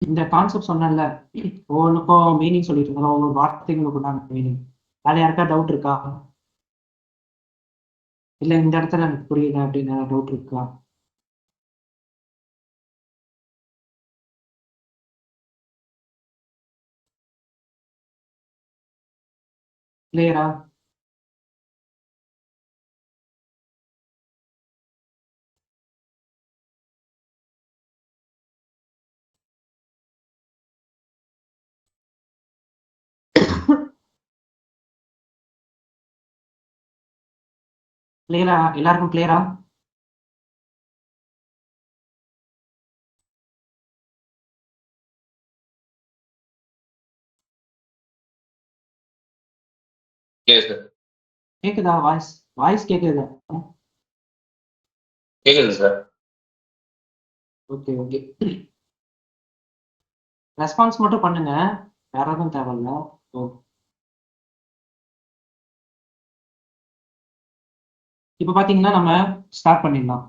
இந்த கான்செப்ட் சொன்னேன்ல, ஒவ்வொன்றுக்கும் மீனிங் சொல்லிட்டு இருக்கோம், ஒவ்வொரு வார்த்தைகளுக்கு உண்டான மீனிங். அது யாருக்கா டவுட் இருக்கா? இல்ல இந்த இடத்துல எனக்கு புரியல அப்படின்னு டவுட் இருக்கா? கிளியரா? கிளியரா? எல்லாருக்கும் கிளியரா? Yes, sir. கேக்குதா? வாய்ஸ் வாய்ஸ் கேக்குதா? கேக்குது சார். Okay okay. ரெஸ்பான்ஸ் மட்டும் பண்ணுங்க, வேற எதுவும் தேவையில்ல. இப்போ பாத்தீங்கன்னா நம்ம ஸ்டார்ட் பண்ணிடலாம்.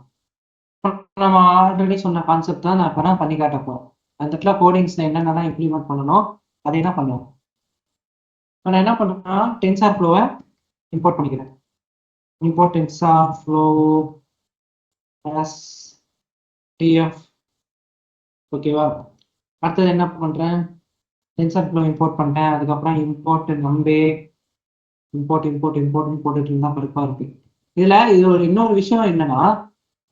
நம்ம ஆல்ரெடி சொன்ன கான்செப்ட் தான் நான் இப்போ பண்ணி காட்ட போறோம். அந்த இடத்துல கோடிங்ஸ்ல என்னென்னலாம் இம்ப்ளிமெண்ட் பண்ணணும் அதை தான் பண்ணுவோம். நான் என்ன பண்ணுறேன்னா டென்சார் ஃப்ளோவை இம்போர்ட் பண்ணிக்கிறேன். Import TensorFlow plus TF. ஓகேவா? அடுத்தது என்ன பண்ணுறேன், டென்சார் ஃப்ளோ இம்போர்ட் பண்ணிட்டேன். அதுக்கப்புறம் இம்போர்ட் நம்பே இம்போர்ட் போட்டுட்டு இருந்தால் கடுப்பாக இருக்கு. இது ஒரு இன்னொரு விஷயம் என்னன்னா,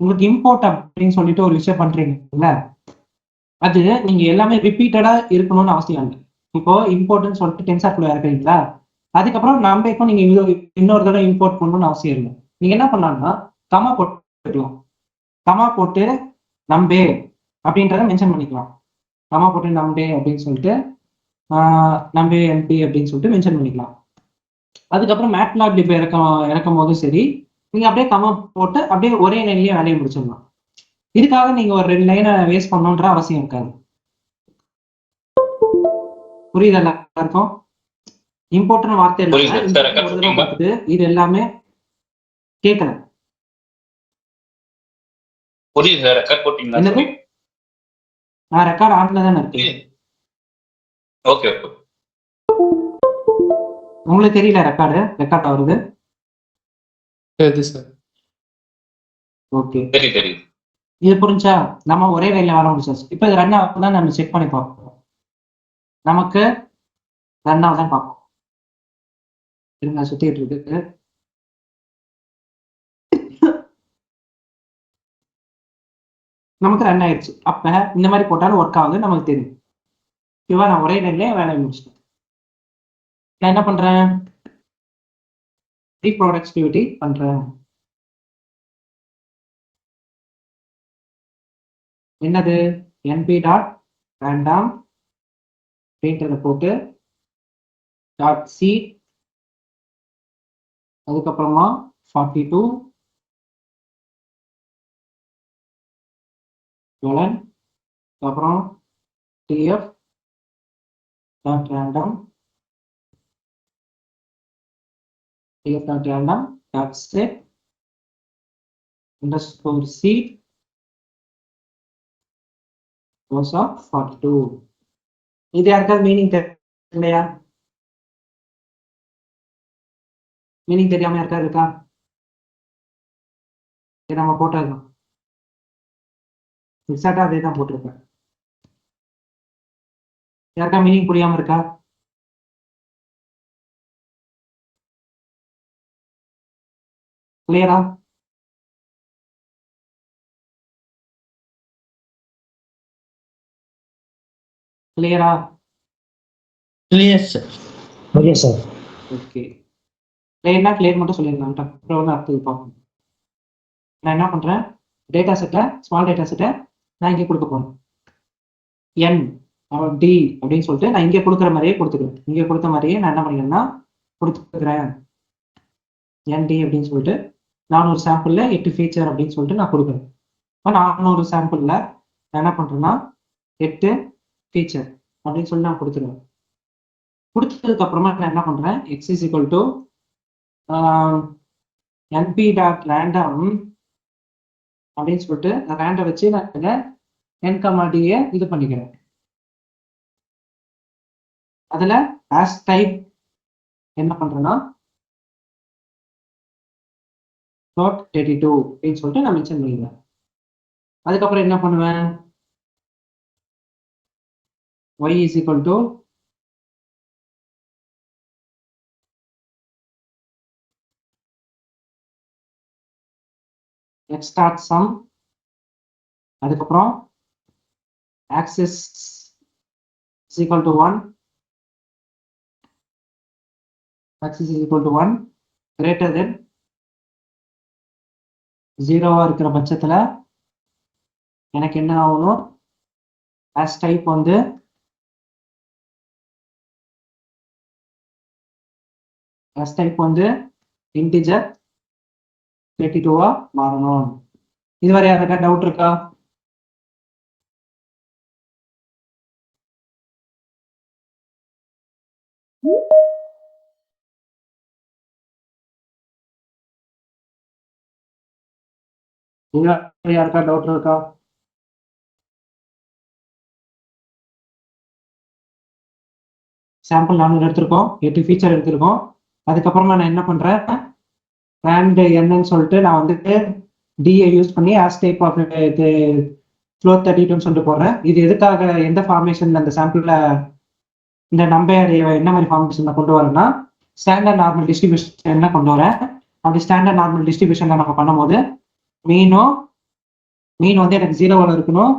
உங்களுக்கு இம்போர்ட் அப்படின்னு சொல்லிட்டு ஒரு விஷயம் பண்றீங்கல்ல, அது நீங்க எல்லாமே ரிப்பீட்டடா இருக்கணும்னு அவசியம் இல்லை. இப்போ இம்போர்ட்னு சொல்லிட்டு டென்சார் ஃப்ளோ இறக்குறீங்களா, அதுக்கப்புறம் நம்பேக்கும் நீங்க இன்னொரு தடவை இம்போர்ட் பண்ணணும்னு அவசியம் இல்லை. நீங்க என்ன பண்ணலாம்னா கமா போட்டுக்கலாம். கமா போட்டு நம்பே அப்படின்றத மென்ஷன் பண்ணிக்கலாம். கமா போட்டு நம்பே அப்படின்னு சொல்லிட்டு நம்பே என்பி அப்படின்னு சொல்லிட்டு மென்ஷன் பண்ணிக்கலாம். அதுக்கப்புறம் மேட்லாப் இப்போ இறக்கும் போதும் சரி, நீங்க அப்படியே கமா போட்டு அப்படியே ஒரே லைன்லயே வேலையை முடிச்சிடலாம். இதுக்காக நீங்க ஒரு 2 லைனை வேஸ்ட் பண்ணணுன்ற அவசியம் இருக்காது. புரியுதா எல்லாருக்கும்? இம்போர்ட்னு வார்த்தை புரியுது இல்லாம சார். இம்போர்ட் ஒரு தடவை பார்த்துட்டு இது எல்லாமே கேட்கல. புரியுது சார். ரெக்கார்ட் போட்டீங்களா? என்னது? நான் ரெக்கார்ட் ஆன்ல தானே இருக்கு. Okay okay. உங்களுக்கு தெரியல ரெக்கார்ட் ஆகுது? சரி சார். ஓகே சரி சரி. இது புரிஞ்சா? நம்ம ஒரே லைன்ல வர முடிச்சாச்சு. இப்போ இது ரன் ஆகுதான் நம்ம செக் பண்ணி பார்ப்போம். நமக்கு ரன் ஆகுதான் பார்ப்போம். இருங்க, சுத்திட்டு இருக்கு. நமக்கு ரன் ஆயிடுச்சு. அப்ப இந்த மாதிரி போட்டாலும் ஒர்க் ஆகுது நமக்கு தெரியும். ஓகேவா? நான் ஒரே லைன்லயே வேலையை முடிச்சிட்டேன். நான் என்ன பண்றேன், ரீப்ரொடக்டிவிட்டி பண்றேன். என்னது? np டாட் ரேண்டம் அப்படின்றத போட்டு டாட் சி, அதுக்கப்புறமா 42 colon, அப்புறம் tf dot random dot set underscore C goes of 42. இது யாருக்காவது மீனிங் தெரியலையா? மீனிங் தெரியாம யாருக்காவது இருக்கா? இது நம்ம போட்டதுதான், எக்ஸாக்டா அதே தான் போட்டிருப்பேன். யாருக்கா மீனிங் புரியாம இருக்கா? கிளியரா? கிளியரா? Clear sir. Okay sir. Okay, கிளியர்னா கிளியர் மட்டும் சொல்லிடலாம். அப்புறம் அடுத்தது பார்ப்போம். நான் என்ன பண்றேன், டேட்டா செட்டை, ஸ்மால் டேட்டா செட்டை நான் இங்கே கொடுக்க போறேன். என் டி அப்படின்னு சொல்லிட்டு நான் இங்கே கொடுக்குற மாதிரியே கொடுத்துக்கிறேன். இங்கே கொடுத்த மாதிரியே நான் என்ன பண்ணிக்கிறேன்னா கொடுத்துக்கிறேன். என் டி அப்படின்னு சொல்லிட்டு 400 சாம்பிள்ல 8 ஃபீச்சர் அப்படின்னு சொல்லிட்டு நான் கொடுக்குறேன். இப்போ 400 சாம்பிள்ல நான் என்ன பண்றேன்னா 8 ஃபீச்சர் அப்படின்னு சொல்லி நான் கொடுத்துருவேன். கொடுத்ததுக்கு அப்புறமா நான் என்ன பண்றேன், x is equal to NP dot random அப்படின்னு சொல்லிட்டு ரேண்டை வச்சு நான் என் கமாடியை இது பண்ணிக்கிறேன். அதுல as type என்ன பண்றேன்னா .32 அப்படின்னு சொல்லிட்டு நான் மென்ஷன் பண்ணிடுவேன். அதுக்கப்புறம் என்ன பண்ணுவேன், y is equal to x dot sum, அதுக்கப்புறம் axis is equal to 1, axis is equal to 1 greater than 0 இருக்கிற பட்சத்துல எனக்கு என்ன ஆகணும், as type வந்து integer 32 மாறணும். இதுவரை யாருக்கா டவுட் இருக்கா? யாருக்கா டவுட் இருக்கா? சாம்பிள் 4 எடுத்திருக்கோம், 8 ஃபீச்சர் எடுத்திருக்கோம். அதுக்கப்புறமா நான் என்ன பண்றேன், and என்னன்னு சொல்லிட்டு நான் வந்துட்டு டிஏ யூஸ் பண்ணி ஆஸ் டைப் ஆஃப் ஃப்ளோர் 32 சொல்லிட்டு போடுறேன். இது எதுக்காக, எந்த ஃபார்மேஷன் அந்த சாம்பிள்ல இந்த நம்பர் என்ன மாதிரி ஃபார்மேஷன்ல கொண்டு வரேன்னா, ஸ்டாண்டர்ட் நார்மல் டிஸ்ட்ரிபியூஷன் என்ன கொண்டு வரேன். அப்படி ஸ்டாண்டர்ட் நார்மல் டிஸ்ட்ரிபியூஷன்ல நம்ம பண்ணும்போது மீன் வந்து எனக்கு 0ல இருக்கணும்,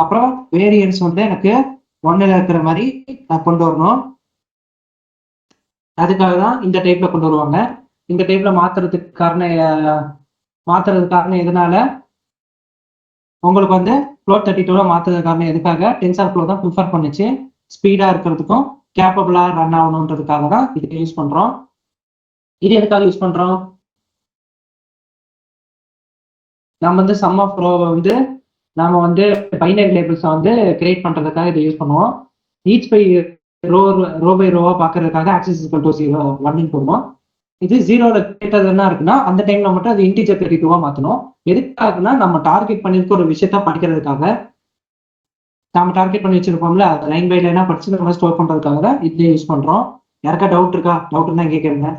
அப்புறம் வேரியன்ஸ் வந்து எனக்கு 1ல இருக்கிற மாதிரி நான் கொண்டு வரணும். அதுக்காக தான் இந்த டைப்ல கொண்டு வருவாங்க. இந்த டைப்ல மாத்துறதுக்கு காரணம் எதனால, உங்களுக்கு வந்து ஃப்ளோர் 32 மாத்துறதுக்கு காரணம் எதுக்காக, டென்சர் ஃப்ளோ தான் ப்ரிஃபர் பண்ணுச்சு. ஸ்பீடா இருக்கிறதுக்கும் கேப்பபிளா ரன் ஆகணுன்றதுக்காக தான் இதுக்கு யூஸ் பண்றோம். இது எதுக்காக யூஸ் பண்றோம், நம்ம வந்து சம் ஆஃப் ரோவை வந்து நாம வந்து பைனரி லேபிள்ஸை வந்து கிரியேட் பண்றதுக்காக இதை யூஸ் பண்ணுவோம். ஈச் பை ரோ பை ரோவா பாக்குறதுக்காக ஆக்சிஸ் ஈக்குவல் டு 1 போடுவோம். இது 0ல கேட்டது என்ன இருக்குன்னா அந்த டைம்ல மட்டும் அது இன்டிஜர் 32 மாத்தணும். எதுக்காகனா நம்ம டார்கெட் பண்ணிருக்க ஒரு விஷயத்த படிக்கிறதுக்காக, நாம டார்கெட் பண்ணி வச்சிருப்போம்ல, அதை லைன் பை லைனா படிச்சு நம்ம ஸ்டோர் பண்றதுக்காக தான் இதை யூஸ் பண்றோம். யாருக்கா டவுட் இருக்கா? டவுட் இருந்தா கேட்கறேங்க.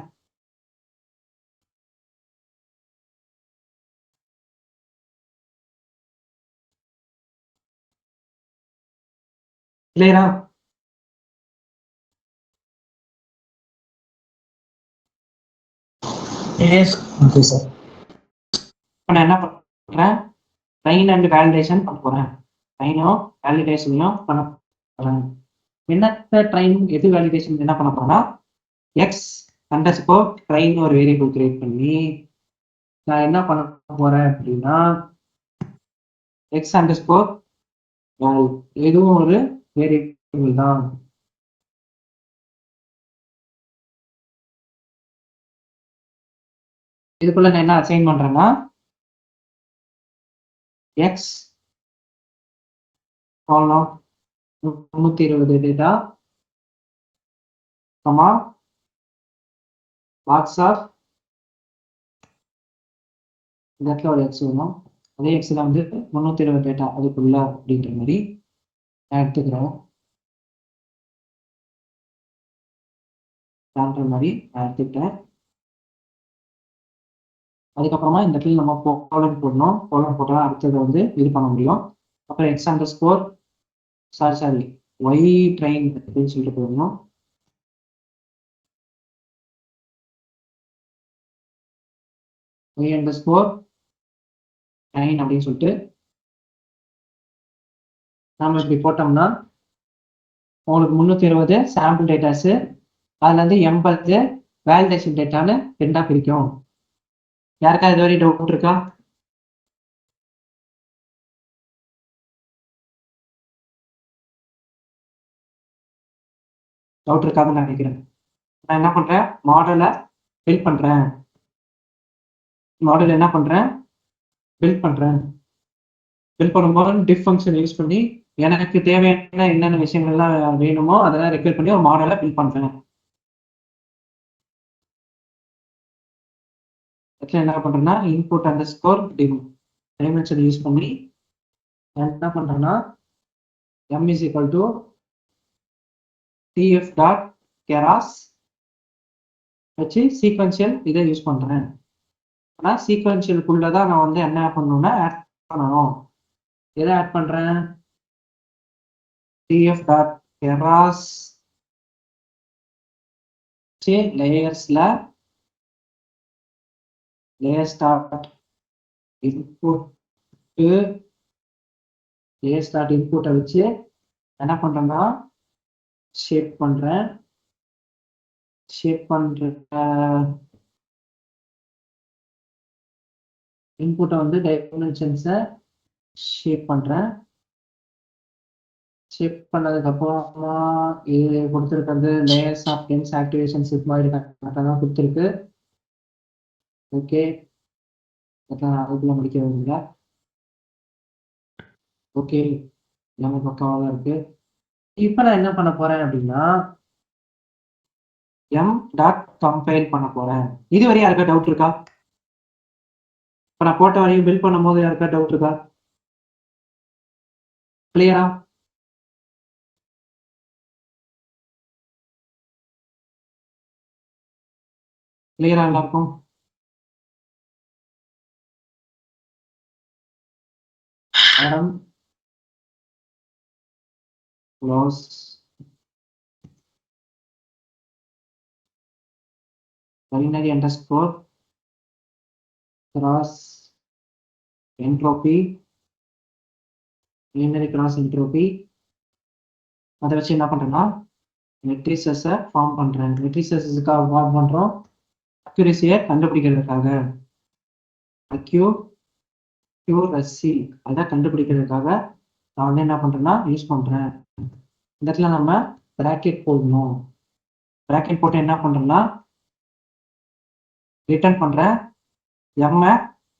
கிளியரா? Yes. Okay, sir. நான் என்ன பண்றேன், ட்ரைன் அண்ட் வேலிடேஷன் பண்ண போறேன். ட்ரைனும் வேலிடேஷனையும் பண்ண போறேன். என்ன ட்ரைன் எது வேலிடேஷன் என்ன பண்ண போறேன்னா, எக்ஸ் அண்டர்ஸ்கோர் ட்ரைன் ஒரு வேரியபிள் கிரியேட் பண்ணி நான் என்ன பண்ண போறேன் அப்படின்னா, எக்ஸ் அண்டர்ஸ்கோர் எதுவும் ஒரு வேரியபிள் தான். இதுக்குள்ள நான் என்ன அசைன் பண்றேன்னா, எக்ஸ் 320 டேட்டா, வாட்ஸ்அப் இந்த இடத்துல ஒரு எக்ஸ் வேணும், அதே எக்ஸ்ல வந்து 320 டேட்டா அதுக்குள்ள அப்படின்ற மாதிரி நான் எடுத்துக்கிறேன். மாதிரி நான் எடுத்துக்கிட்டேன். அதுக்கப்புறமா இந்த இடத்துல நம்ம கோலன் போடணும். கோலன் போட்டால் அடுத்தது வந்து இது பண்ண முடியும். அப்புறம் எக்ஸ் அண்டர்ஸ்கோர் ஒய் ட்ரைன் அப்படின்னு சொல்லிட்டு போடணும். ஒய் அண்டர்ஸ்கோர் ட்ரைன் அப்படின்னு சொல்லிட்டு நாம இப்படி போட்டோம்னா உங்களுக்கு 320 சாம்பிள் டேட்டாஸ், அதுல இருந்து 80 வேலிடேஷன் டேட்டான்னு 2ஆ பிரிக்கும். யாருக்கா இது வரையும் டவுட் இருக்கா? டவுட் இருக்காதுன்னு நினைக்கிறேன். நான் என்ன பண்றேன், மாடலை பில்ட் பண்றேன். மாடல் என்ன பண்றேன், பில்ட் பண்ணும்போது டிஃப் ஃபங்க்ஷன் யூஸ் பண்ணி எனக்கு தேவையான என்னென்ன விஷயங்கள்லாம் வேணுமோ அதெல்லாம் ரெக்வயர் பண்ணி ஒரு மாடலை பில்ட் பண்றேன். என்ன பண்றேன்னா, இன்புட் அண்டர்ஸ்கோர் டைமென்ஷன் யூஸ் பண்ணி என்ன பண்றேன்னா, m is equal to tf dot keras வச்சு சீக்வென்ஷியல் இதை யூஸ் பண்றேன். ஆனா சீக்வென்ஷியலுக்குள்ளதான் நான் வந்து என்ன பண்ணணும்னா ஆட் பண்ணணும். எதை ஆட் பண்றேன்? tf டாட் keras லேயர்ஸ்ல layers dot input layers dot இன்புட்டை வச்சு என்ன பண்றேன்னா ஷேப் பண்றேன். இன்புட்டை வந்து டைமென்ஷன்ஸை ஷேப் பண்றேன். ஷேப் பண்ணதுக்கு அப்புறமா இது கொடுத்துருக்கிறது லேயர்ஸ் ஆஃப் டென்ஸ் ஆக்டிவேஷன்ஸ் இது மாதிரி கரெக்டாக தான் கொடுத்துருக்கு. ஓகே, அதுக்குள்ள முடிக்கிறது இல்லை. ஓகே, எல்லாமே பக்கமாக தான் இருக்கு. இப்போ நான் என்ன பண்ண போறேன் அப்படின்னா m.compile பண்ண போறேன். இதுவரை யாருக்கா டவுட் இருக்கா? இப்போ நான் போட்ட வரையும் பில்ட் பண்ணும்போது யாருக்கா டவுட் இருக்கா? கிளியரா? கிளியரா எல்லாருக்கும்? Madam close binary underscore cross entropy binary cross entropy அதை வச்சு என்ன பண்றேன்னா மெட்ரிசஸை ஃபார்ம் பண்றேன். மெட்ரிசஸுக்காக ஃபார்ம் பண்றோம் அக்யூரசியை கண்டுபிடிக்கிறதுக்காக. அக்யூரசி அதை கண்டுபிடிக்கிறதுக்காக நான் வந்து என்ன பண்றேன்னா யூஸ் பண்றேன். இந்த இடத்துல நம்ம பிராக்கெட் போடணும். பிராக்கெட் போட்டு என்ன பண்றேன்னா ரிட்டர்ன் பண்றேன். எம்ஐ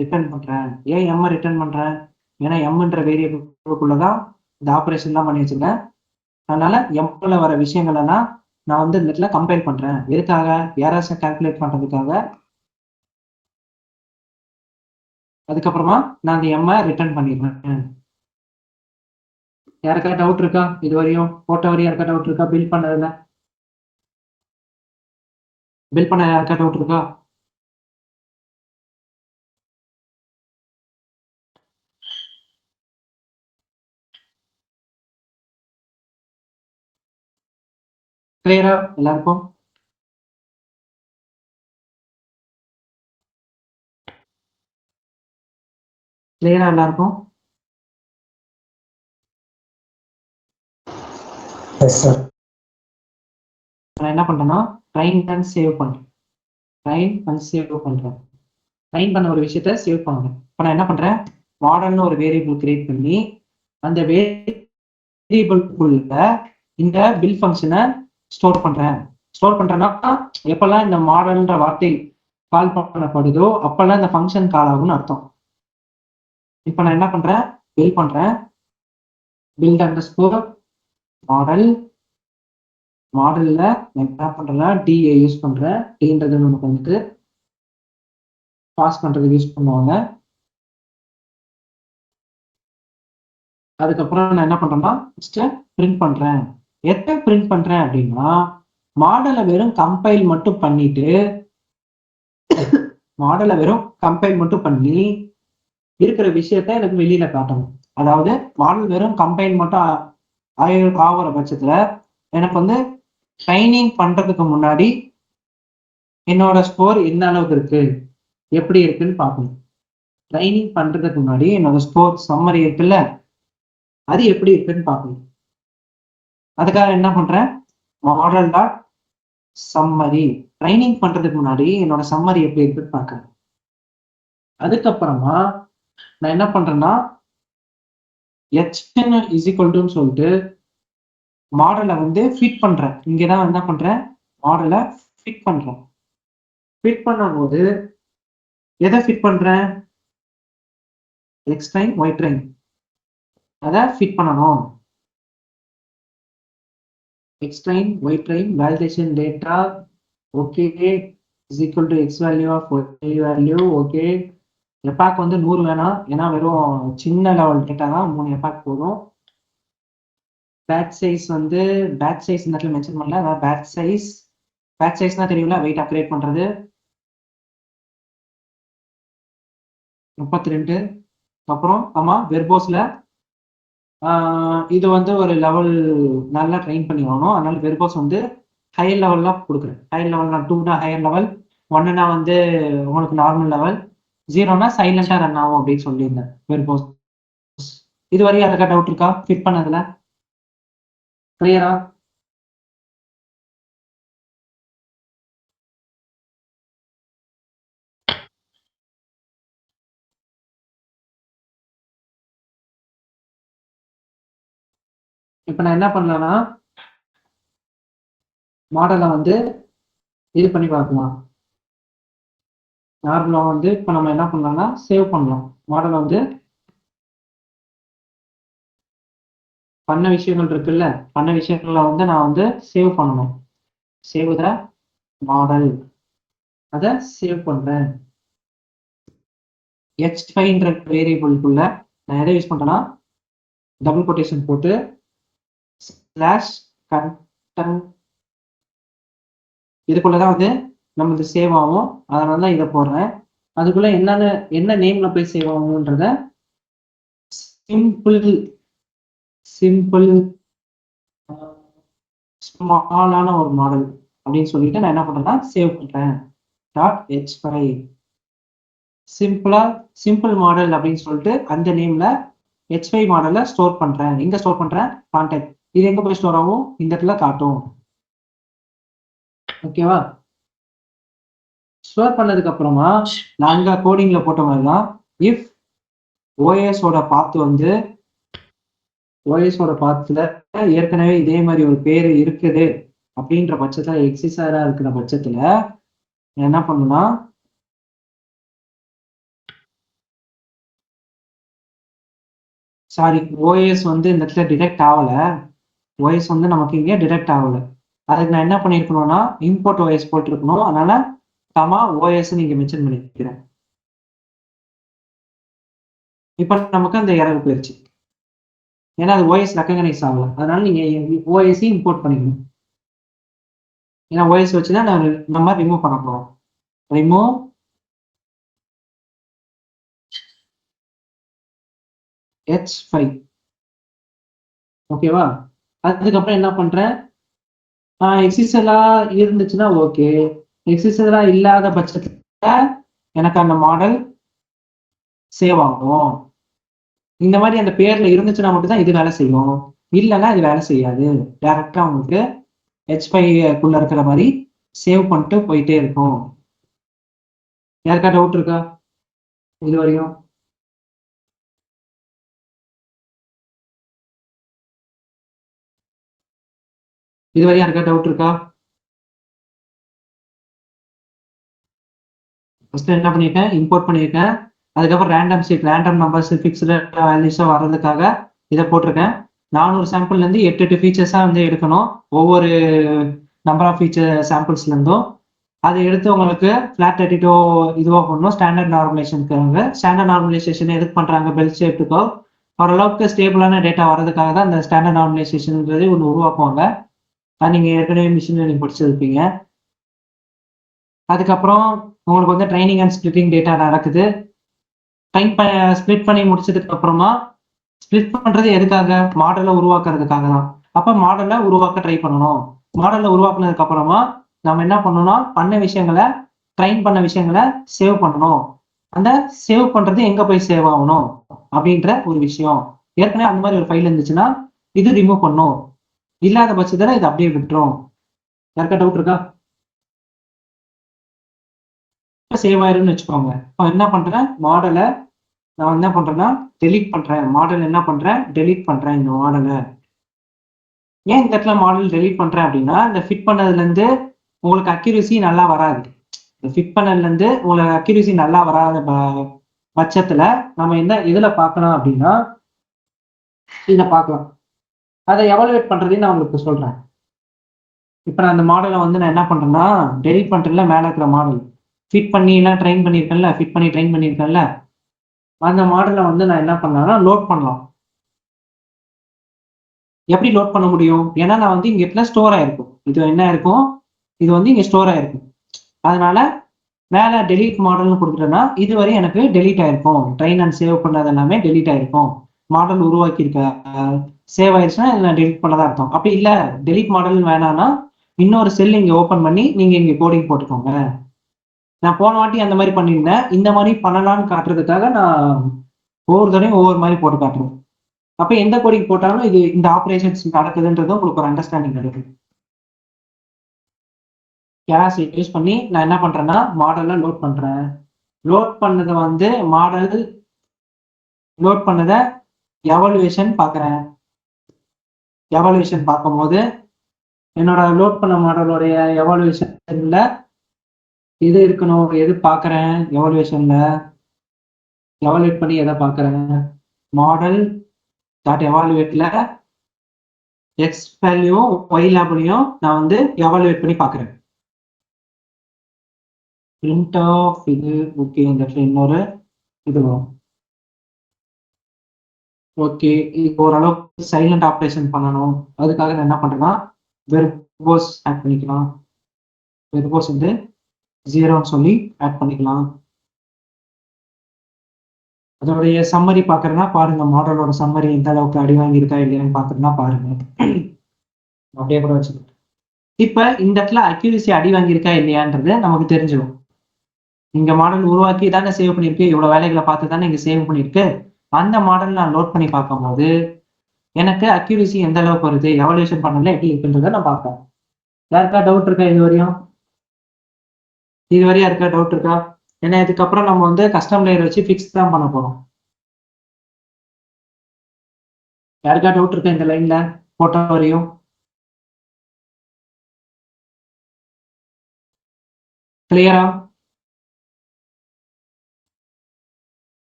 ரிட்டர்ன் பண்றேன். ஏன் எம்ஐ ரிட்டர்ன் பண்றேன்? ஏன்னா எம்ன்ற வேரியபிளுக்குள்ளதான் இந்த ஆப்ரேஷன் தான் பண்ணி வச்சிருக்கேன். அதனால எம்ல வர விஷயங்கள் எல்லாம் நான் வந்து இந்த இடத்துல கம்பைல் பண்றேன். எதுக்காக? எரர்ஸை கால்குலேட் பண்றதுக்காக. அதுக்கப்புறமா நான் அந்த எம்ஐ ரிட்டர்ன் பண்ணிடுறேன். யாருக்கா டவுட் இருக்கா? இது வரையும் போட்ட வரையும் யாருக்கா டவுட் இருக்கா? பில்ட் பண்ணதுல யாருக்கா டவுட் இருக்கா? கிளியரா எல்லாருக்கும்? கிளியரா எல்லாருக்கும்? நான் என்ன பண்றேன்னா ட்ரைன் அண்ட் சேவ் பண்றேன். ட்ரைன் பண்ண ஒரு விஷயத்த சேவ் பண்ணுறேன். இப்போ நான் என்ன பண்றேன்? மாடர்ன் ஒரு வேரியபிள் கிரியேட் பண்ணி அந்த வேரியபிள்குள்ள இந்த பில் ஃபங்க்ஷனை ஸ்டோர் பண்றேன். எப்பெல்லாம் இந்த மாடல்ன்ற வார்த்தை கால் பண்ணப்படுதோ அப்பெல்லாம் இந்த ஃபங்க்ஷன் கால் ஆகும்னு அர்த்தம். இப்போ நான் என்ன பண்றேன்? பில் பண்றேன். பில்ட் அண்டர்ஸ்கோர் மாடல்ல என்ன பண்றேன்னா டிஏ யூஸ் பண்றேன். டின்றது நமக்கு வந்து பாஸ் பண்றதுக்கு யூஸ் பண்ணுவாங்க. அதுக்கப்புறம் நான் என்ன பண்றேன்னா பிரிண்ட் பண்றேன். எதை பிரிண்ட் பண்றேன் அப்படின்னா மாடலை வெறும் கம்பைல் மட்டும் பண்ணி இருக்கிற விஷயத்த எனக்கு வெளியில காட்டணும். அதாவது மாடல் வெறும் கம்பைல் மட்டும் ஆகிற பட்சத்துல எனக்கு வந்து ட்ரைனிங் பண்றதுக்கு முன்னாடி என்னோட ஸ்கோர் என்ன அளவுக்கு இருக்கு, எப்படி இருக்குன்னு பார்க்கணும். ட்ரைனிங் பண்றதுக்கு முன்னாடி என்னோட ஸ்கோர் சம்மரி இருக்குல்ல, அது எப்படி இருக்குன்னு பார்க்கணும். அதுக்காக என்ன பண்றேன்? Model dot summary. ட்ரைனிங் பண்றதுக்கு முன்னாடி என்னோட சம்மரி எப்படி இருக்குன்னு பார்க்கறேன். அதுக்கப்புறமா நான் என்ன பண்றேன்னா HN is equal to சொல்லிட்டு மாடலை வந்து ஃபிட் பண்றேன். இங்கதான் என்ன பண்றேன்? மாடலை ஃபிட் பண்றேன். ஃபிட் பண்ணும்போது எதை ஃபிட் பண்றேன்? எக்ஸ் ட்ரைன் ஒய் ட்ரைன் அதை ஃபிட் பண்ணணும். X train Y train validation data okay is equal to X value of Y value. Okay, epoch வந்து 100 வேணாம், ஏன்னா வெறும் சின்ன லெவல் டேட்டா தான், 3 எப்பாக் போதும். பேட்ச் சைஸ் வந்து பேட்ச் சைஸ் இந்த இடத்துல மென்ஷன் பண்ணல. அதான் பேட்ச் சைஸ்னா தெரியும்ல, வெயிட் அப்கிரேட் பண்றது 32. அப்புறம் வெர்போஸ்ல இது வந்து ஒரு லெவல் நல்லா ட்ரெயின் பண்ணி ஆகணும். அதனால வெர்போஸ் வந்து ஹையர் லெவல்லாம் கொடுக்குறேன். ஹையர் லெவல்னா 2னா ஹையர் லெவல், 1னா வந்து உங்களுக்கு நார்மல் லெவல், 0னா சைலண்டா ரன் ஆகும் அப்படின்னு சொல்லியிருந்தேன் வெர்போஸ். இது வரையும் யாருக்கா டவுட் இருக்கா ஃபிட் பண்ணதுல? கிளியரா? இப்ப நான் என்ன பண்ணலாம்னா மாடலை வந்து இது பண்ணி பார்க்கலாம். நார்மலா வந்து இப்ப நம்ம என்ன பண்ணலாம்னா சேவ் பண்ணலாம். மாடலை வந்து பண்ண விஷயங்கள் இருக்குல்ல, பண்ண விஷயங்களை வந்து நான் வந்து சேவ் பண்ணணும். சேவ் த மாடல், அதை சேவ் பண்றேன். h5ன்ற வேரியபிள்குள்ள நான் எதை யூஸ் பண்றேன்னா டபுள் கொட்டேஷன் போட்டு /content இதுக்குள்ளதான் வந்து நம்மளுக்கு சேவ் ஆகும். அதனால தான் இதை போடுறேன். அதுக்குள்ள என்ன நேம்ல போய் சேவ் ஆகும்ன்றத சிம்பிள் ஸ்மாலான ஒரு மாடல் அப்படின்னு சொல்லிட்டு நான் என்ன பண்றேன்னா சேவ் பண்றேன். .h5 சிம்பிள் மாடல் அப்படின்னு சொல்லிட்டு அந்த நேம்ல h5 மாடலை ஸ்டோர் பண்றேன். எங்க ஸ்டோர் பண்றேன்? கான்டெக்ட். இது எங்க போய் ஸ்டோர் ஆகும்? இந்த இடத்துல காட்டும். ஓகேவா? ஸ்டோர் பண்ணதுக்கு அப்புறமா நாங்க கோடிங்ல போட்ட மாதிரி தான் இஃப் ஓஎஸோட பாத்து வந்து ஓஎஸோட பாத்துல ஏற்கனவே இதே மாதிரி ஒரு பேரு இருக்குது அப்படின்ற பட்சத்துல எக்ஸிஸ்டரா இருக்கிற பட்சத்துல என்ன பண்ணுனா சாரி ஓஎஸ் வந்து இந்த இடத்துல டிடெக்ட் ஆகல. ஓஎஸ் வந்து நமக்கு இங்கே டிடெக்ட் ஆகல. அதுக்கு நான் என்ன பண்ணிருக்கணும்னா இம்போர்ட் ஓஎஸ் போட்டிருக்கணும். அதனால ஓஎஸ் நீங்க மென்ஷன் பண்ணிருக்கிறேன். இப்ப நமக்கு அந்த எரர் போயிடுச்சு. ஏன்னா அது ஓஎஸ் ரெக்கக்னைஸ் ஆகல. அதனால நீங்க ஓஎஸ் இம்போர்ட் பண்ணிக்கணும். ஏன்னா ஓஎஸ் வச்சுதான் நம்ம ரிமூவ் பண்ண போறோம். Remove h5. ஓகேவா? அதுக்கப்புறம் என்ன பண்றேன், எக்ஸிஸ்டரா இருந்துச்சுன்னா ஓகே. எக்ஸிஸ்டரா இல்லாத பட்சத்துல எனக்கு அந்த மாடல் சேவ் ஆகும். இந்த மாதிரி அந்த பேர்ல இருந்துச்சுன்னா மட்டும்தான் இது வேலை செய்யும். இல்லைன்னா இது வேலை செய்யாது. டைரக்டா உங்களுக்கு h5 இருக்கிற மாதிரி சேவ் பண்ணிட்டு போயிட்டே இருக்கும். யாருக்கா டவுட் இருக்கா இது வரையும்? இதுவரை யாருக்கா டவுட் இருக்கா? ஃபர்ஸ்ட் என்ன பண்ணியிருக்கேன், இம்போர்ட் பண்ணியிருக்கேன். அதுக்கப்புறம் ரேண்டம் நம்பர்ஸ் ஃபிக்ஸ்டு வேல்யூஸாக வர்றதுக்காக இதை போட்டிருக்கேன். 400 சாம்பிள்லேருந்து 8 ஃபீச்சர்ஸாக வந்து எடுக்கணும். ஒவ்வொரு நம்பர் ஆஃப் ஃபீச்சர் சாம்பிள்ஸ்லேருந்தும் அதை எடுத்து உங்களுக்கு ஃபிளாட் எடிட்டோ இதுவாக பண்ணணும். ஸ்டாண்டர்ட் நார்மலைசேஷன் எதுக்கு பண்ணுறாங்க? பெல் ஷேப்புக்கோ ஓரளவுக்கு ஸ்டேபிளான டேட்டா வர்றதுக்காக தான் அந்த ஸ்டாண்டர்ட் நார்மலைசேஷன்ன்றது ஒன்று உருவாக்குவாங்க. அது நீங்கள் ஏற்கனவே மிஷின் லேர்னிங் படிச்சிருப்பீங்க. அதுக்கப்புறம் உங்களுக்கு வந்து ட்ரைனிங் அண்ட் ஸ்பிளிட்டிங் டேட்டா நடக்குது. ஸ்பிளிட் பண்ணி முடிச்சதுக்கு அப்புறமா ஸ்பிளிட் பண்றது எதுக்காக? மாடலை உருவாக்குறதுக்காக தான். அப்ப மாடலை உருவாக்க ட்ரை பண்ணணும். மாடலை உருவாக்குனதுக்கு அப்புறமா நம்ம என்ன பண்ணணும்னா ட்ரைன் பண்ண விஷயங்களை சேவ் பண்ணணும். அந்த சேவ் பண்றது எங்க போய் சேவ் ஆகணும் அப்படின்ற ஒரு விஷயம். ஏற்கனவே அந்த மாதிரி ஒரு ஃபைல் இருந்துச்சுன்னா இது ரிமூவ் பண்ணும். இல்லாத பட்சத்துல இது அப்படியே விட்டுரும். யாருக்கா டவுட் இருக்கா? சேவ் ஆயிரும்னு வச்சுக்கோங்க. இப்போ என்ன பண்றேன், மாடலை நான் என்ன பண்றேன்னா டெலீட் பண்றேன். மாடல் என்ன பண்றேன், டெலீட் பண்றேன். இந்த மாடலை ஏன் இந்த இடத்துல மாடல் டெலீட் பண்றேன் அப்படின்னா, இந்த ஃபிட் பண்ணதுல இருந்து உங்களுக்கு அக்யூரசி நல்லா வராது. இந்த ஃபிட் பண்ணதுல இருந்து உங்களுக்கு அக்யூரசி நல்லா வராத பட்சத்துல நம்ம இதுல பார்க்கலாம் அப்படின்னா இதை பார்க்கலாம். அதை எவாலுவேட் பண்றதையும் நான் உங்களுக்கு சொல்றேன். இப்ப நான் அந்த மாடலை வந்து நான் என்ன பண்றேன்னா டெலீட் பண்றேன்ல, மேல இருக்கிற மாடல் ஃபிட் பண்ணி எல்லாம் ட்ரெயின் பண்ணியிருக்கேன்ல, ஃபிட் பண்ணி ட்ரெயின் பண்ணியிருக்கேன்ல, அந்த மாடலை வந்து நான் என்ன பண்ணலாம்னா லோட் பண்ணலாம். எப்படி லோட் பண்ண முடியும்? ஏன்னா நான் வந்து இங்க இடத்துல ஸ்டோர் ஆயிருக்கும். இது என்ன இருக்கும்? இது வந்து இங்க ஸ்டோர் ஆயிருக்கும். அதனால மேல டெலீட் மாடல்னு கொடுக்குறேன்னா இதுவரை எனக்கு டெலீட் ஆயிருக்கும். ட்ரெயின் அண்ட் சேவ் பண்ணது எல்லாமே டெலீட் ஆயிருக்கும். மாடல் உருவாக்கியிருக்க சேவ் ஆயிடுச்சுன்னா இதை நான் டெலிட் பண்ணதா அர்த்தம். அப்படி இல்ல டெலீட் மாடல் வேணாம்னா இன்னொரு செல் இங்க ஓபன் பண்ணி நீங்க இங்க கோடிங் போட்டுக்கோங்க. நான் போன வாட்டி அந்த மாதிரி பண்ணியிருந்தேன். இந்த மாதிரி பண்ணலாம்னு காட்டுறதுக்காக நான் ஒவ்வொரு தடையும் ஒவ்வொரு மாதிரி போட்டு காட்டுறேன். அப்ப எந்த கோடிங் போட்டாலும் இது இந்த ஆப்ரேஷன்ஸ் நடக்குதுன்றது உங்களுக்கு ஒரு அண்டர்ஸ்டாண்டிங் கிடைக்கும். கேஸ் யூஸ் பண்ணி நான் என்ன பண்றேன்னா மாடல்ல லோட் பண்றேன். லோட் பண்ணதை வந்து மாடல் லோட் பண்ணதை எவாலுவேஷன் பார்க்குறேன். எவாலுவேஷன் பார்க்கும்போது என்னோட லோட் பண்ண மாடலோடைய எவாலுவேஷன்ல எது இருக்கணும், எது பார்க்குறேன், எவாலுவேஷன்ல எவாலுவேட் பண்ணி எதை பார்க்குறேன், மாடல் டாட் எவாலுவேட்ல எக்ஸ் வேல்யூவும் ஒய் லேபிளையும் நான் வந்து எவாலுவேட் பண்ணி பார்க்குறேன். பிரிண்ட் ஆஃப் இது ஓகே. இந்த இடத்துல இன்னொரு இது வரும். ஓகே, இப்போ ஓரளவுக்கு சைலண்ட் ஆப்ரேஷன் பண்ணணும். அதுக்காக நான் என்ன பண்றேன்னா வெர்போஸ் ஆட் பண்ணிக்கலாம். வெர்போஸ் வந்து 0ன்னு சொல்லி ஆட் பண்ணிக்கலாம். அதோடைய சம்மரி பார்க்குறேன்னா பாருங்க, மாடலோட சம்மரி எந்த அளவுக்கு அடி வாங்கியிருக்கா இல்லையான்னு பார்க்குறேன்னா பாருங்க. அப்படியே கூட வச்சுக்கலாம். இப்ப இந்த இடத்துல அக்யூரசி அடி வாங்கியிருக்கா இல்லையான்றது நமக்கு தெரிஞ்சிடும். இங்க மாடல் உருவாக்கி தானே சேவ் பண்ணியிருக்கு, இவ்வளவு வேலைகளை பார்த்து தானே இங்க சேவ் பண்ணியிருக்கு. அந்த மாடல் நான் லோட் பண்ணி பார்க்கும்போது எனக்கு அக்யூரசி எந்த அளவுக்கு வருது, எவல்யூஷன் பண்ணல எப்படி இருக்குன்றத நான் பார்ப்பேன். யாருக்கா டவுட் இருக்கா? இதுவரையும் இருக்கா டவுட் இருக்கா? ஏன்னா இதுக்கப்புறம் நம்ம வந்து கஸ்டம் லேயர் வச்சு ஃபிக்ஸ் தான் பண்ண போறோம். யாருக்கா டவுட் இருக்கா இந்த லைன்ல போட்டோ வரையும்? கிளியரா?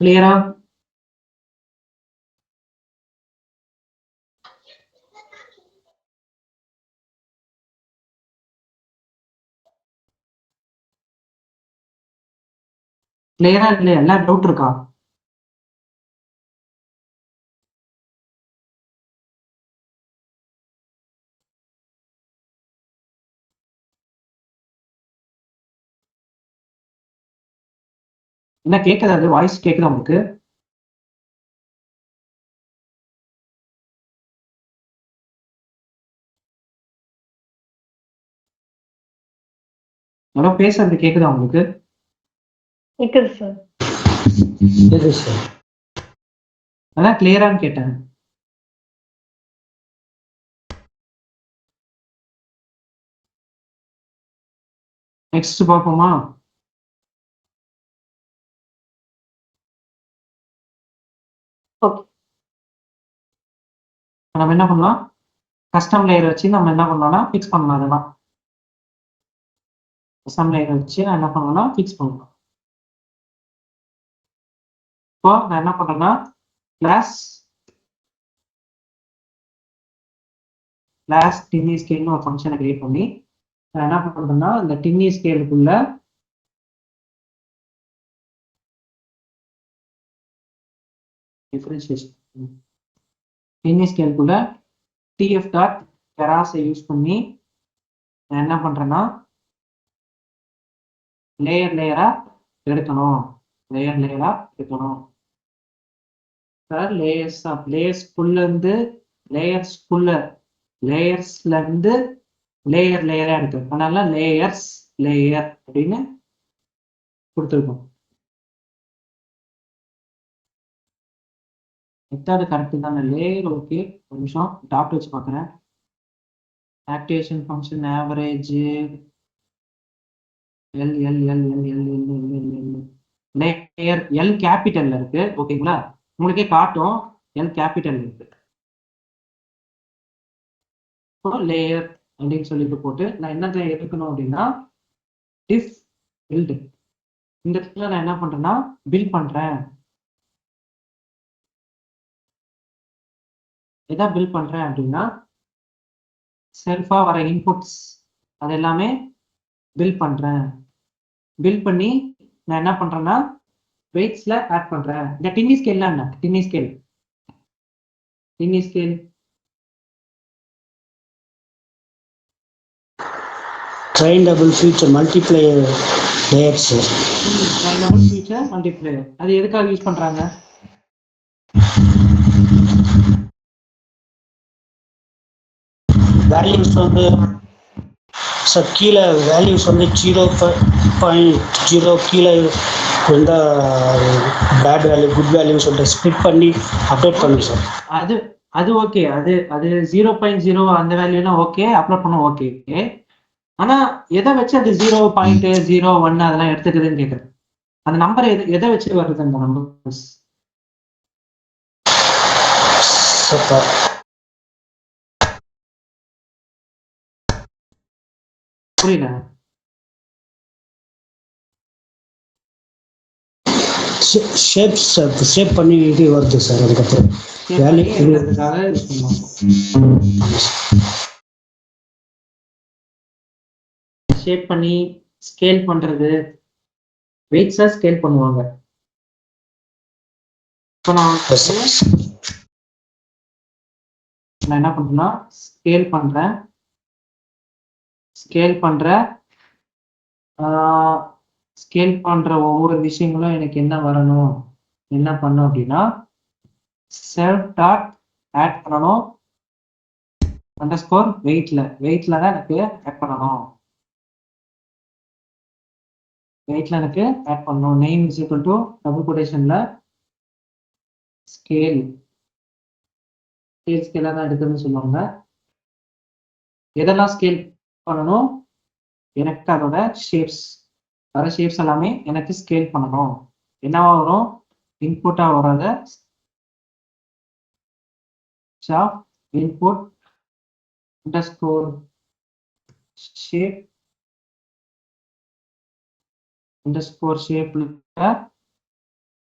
கிளியரா? கிளியரா இல்லையா? எல்லாம் டவுட் இருக்கா? என்ன கேட்குதா? அது வாய்ஸ் கேட்குதா உங்களுக்கு? நல்லா பேசுறது கேட்குதா உங்களுக்கு? கேக்குது சார். அதான் கிளியரான்னு கேட்டேன். நெக்ஸ்ட் பார்ப்போமா? ஓகே. நம்ம என்ன பண்ணலாம், கஸ்டம் லேயர் வச்சு நம்ம என்ன பண்ணலாம்னா ஃபிக்ஸ் பண்ணலாம். அதெல்லாம் கஸ்டம் லேயர் வச்சு நான் என்ன பண்ணலாம்னா ஃபிக்ஸ் பண்ணலாம். இப்போ நான் என்ன பண்றேன்னா கிளாஸ் டின்னி ஸ்கேல்னு ஒரு ஃபங்க்ஷனை கிரியேட் பண்ணி நான் என்ன பண்றேன்னா இந்த டின்னி ஸ்கேலுக்குள்ள டிஃபரன்ஷியேஷன் டின்னி ஸ்கேலுக்குள்ள டிஎஃப் டாட் கெராஸை யூஸ் பண்ணி நான் என்ன பண்றேன்னா லேயரா எடுக்கணும். சார் லேயர்ஸ்குள்ள இருந்து லேயர்ஸ்ல இருந்து லேயரா எடுத்து அதனால லேயர் அப்படின்னு கொடுத்துருக்கோம். மெத்தட் கரெக்ட் தானே? Layer okay. ஒரு நிமிஷம் டாட் வச்சு பார்க்குறேன். Activation function average layer L கேபிட்டல்ல இருக்கு. ஓகேங்களா? உங்களுக்கே காட்டும் எல் கேபிட்டல் இருக்கு. லேயர் அப்படின்னு சொல்லிட்டு போட்டு நான் என்ன எடுக்கணும் அப்படின்னா டிஃப் பில்டு. இந்த இடத்துல நான் என்ன பண்றேன்னா பில்ட் பண்றேன். எதா பில்ட் பண்றேன் அப்படின்னா செல்ஃபா வர இன்புட்ஸ் அது எல்லாமே பில்ட் பண்றேன். பில்ட் பண்ணி நான் என்ன பண்றேன்னா வெயிட்ஸ்ல ஆட் பண்றேன். இந்த டின்னி ஸ்கேல்னா என்ன? டின்னி scale trainable feature multiplier layers. Trainable feature multiplier. அது எதுக்காக யூஸ் பண்றாங்க? வேல்யூஸ் வந்து சார் கீழே வேல்யூஸ் வந்து 0.0 கீழே இருந்தால் பேட் வேல்யூ குட் வேல்யூ சொல்லிட்டு ஸ்ப்ளிட் பண்ணி அப்டேட் பண்ணுங்க சார். அது அது ஓகே. அது அது 0.0 அந்த வேல்யூனா ஓகே, அப்லோட் பண்ண ஓகே. ஆனா எதை வச்சு அது 0.01 அதெல்லாம் எடுத்துக்குதுன்னு கேட்குறேன். அந்த நம்பர் எதை வச்சு வருது அந்த நம்பர்ஸ்? புரியல. ஷேப் பண்ணி இது வருது சார். அதுக்கப்புறம் வேல்யூ ஷேப் பண்ணி ஸ்கேல் பண்றது, வெயிட்ஸா ஸ்கேல் பண்ணுவாங்க. இப்போ நான் என்ன பண்றேன்னா ஸ்கேல் பண்ற ஒவ்வொரு விஷயங்களும் எனக்கு என்ன வரணும், என்ன பண்ணும் அப்படின்னா செல்ஃப் டாட் ஆட் பண்ணணும் அண்டர்ஸ்கோர் வெயிட்ல தான் எனக்கு ஆட் பண்ணணும். Name is equal to double கொட்டேஷன்ல ஸ்கேலாக தான் எடுக்குதுன்னு சொல்லுவாங்க. எதெல்லாம் ஸ்கேல் பண்ணணும்? எனக்கு அதோட ஷேப்ஸ் எல்லாமே எனக்கு ஸ்கேல் பண்ணணும். என்னவா வரும்? இன்புட்டா வராத இன்புட் அண்டர்ஸ்கோர் ஷேப் ஷேப்ல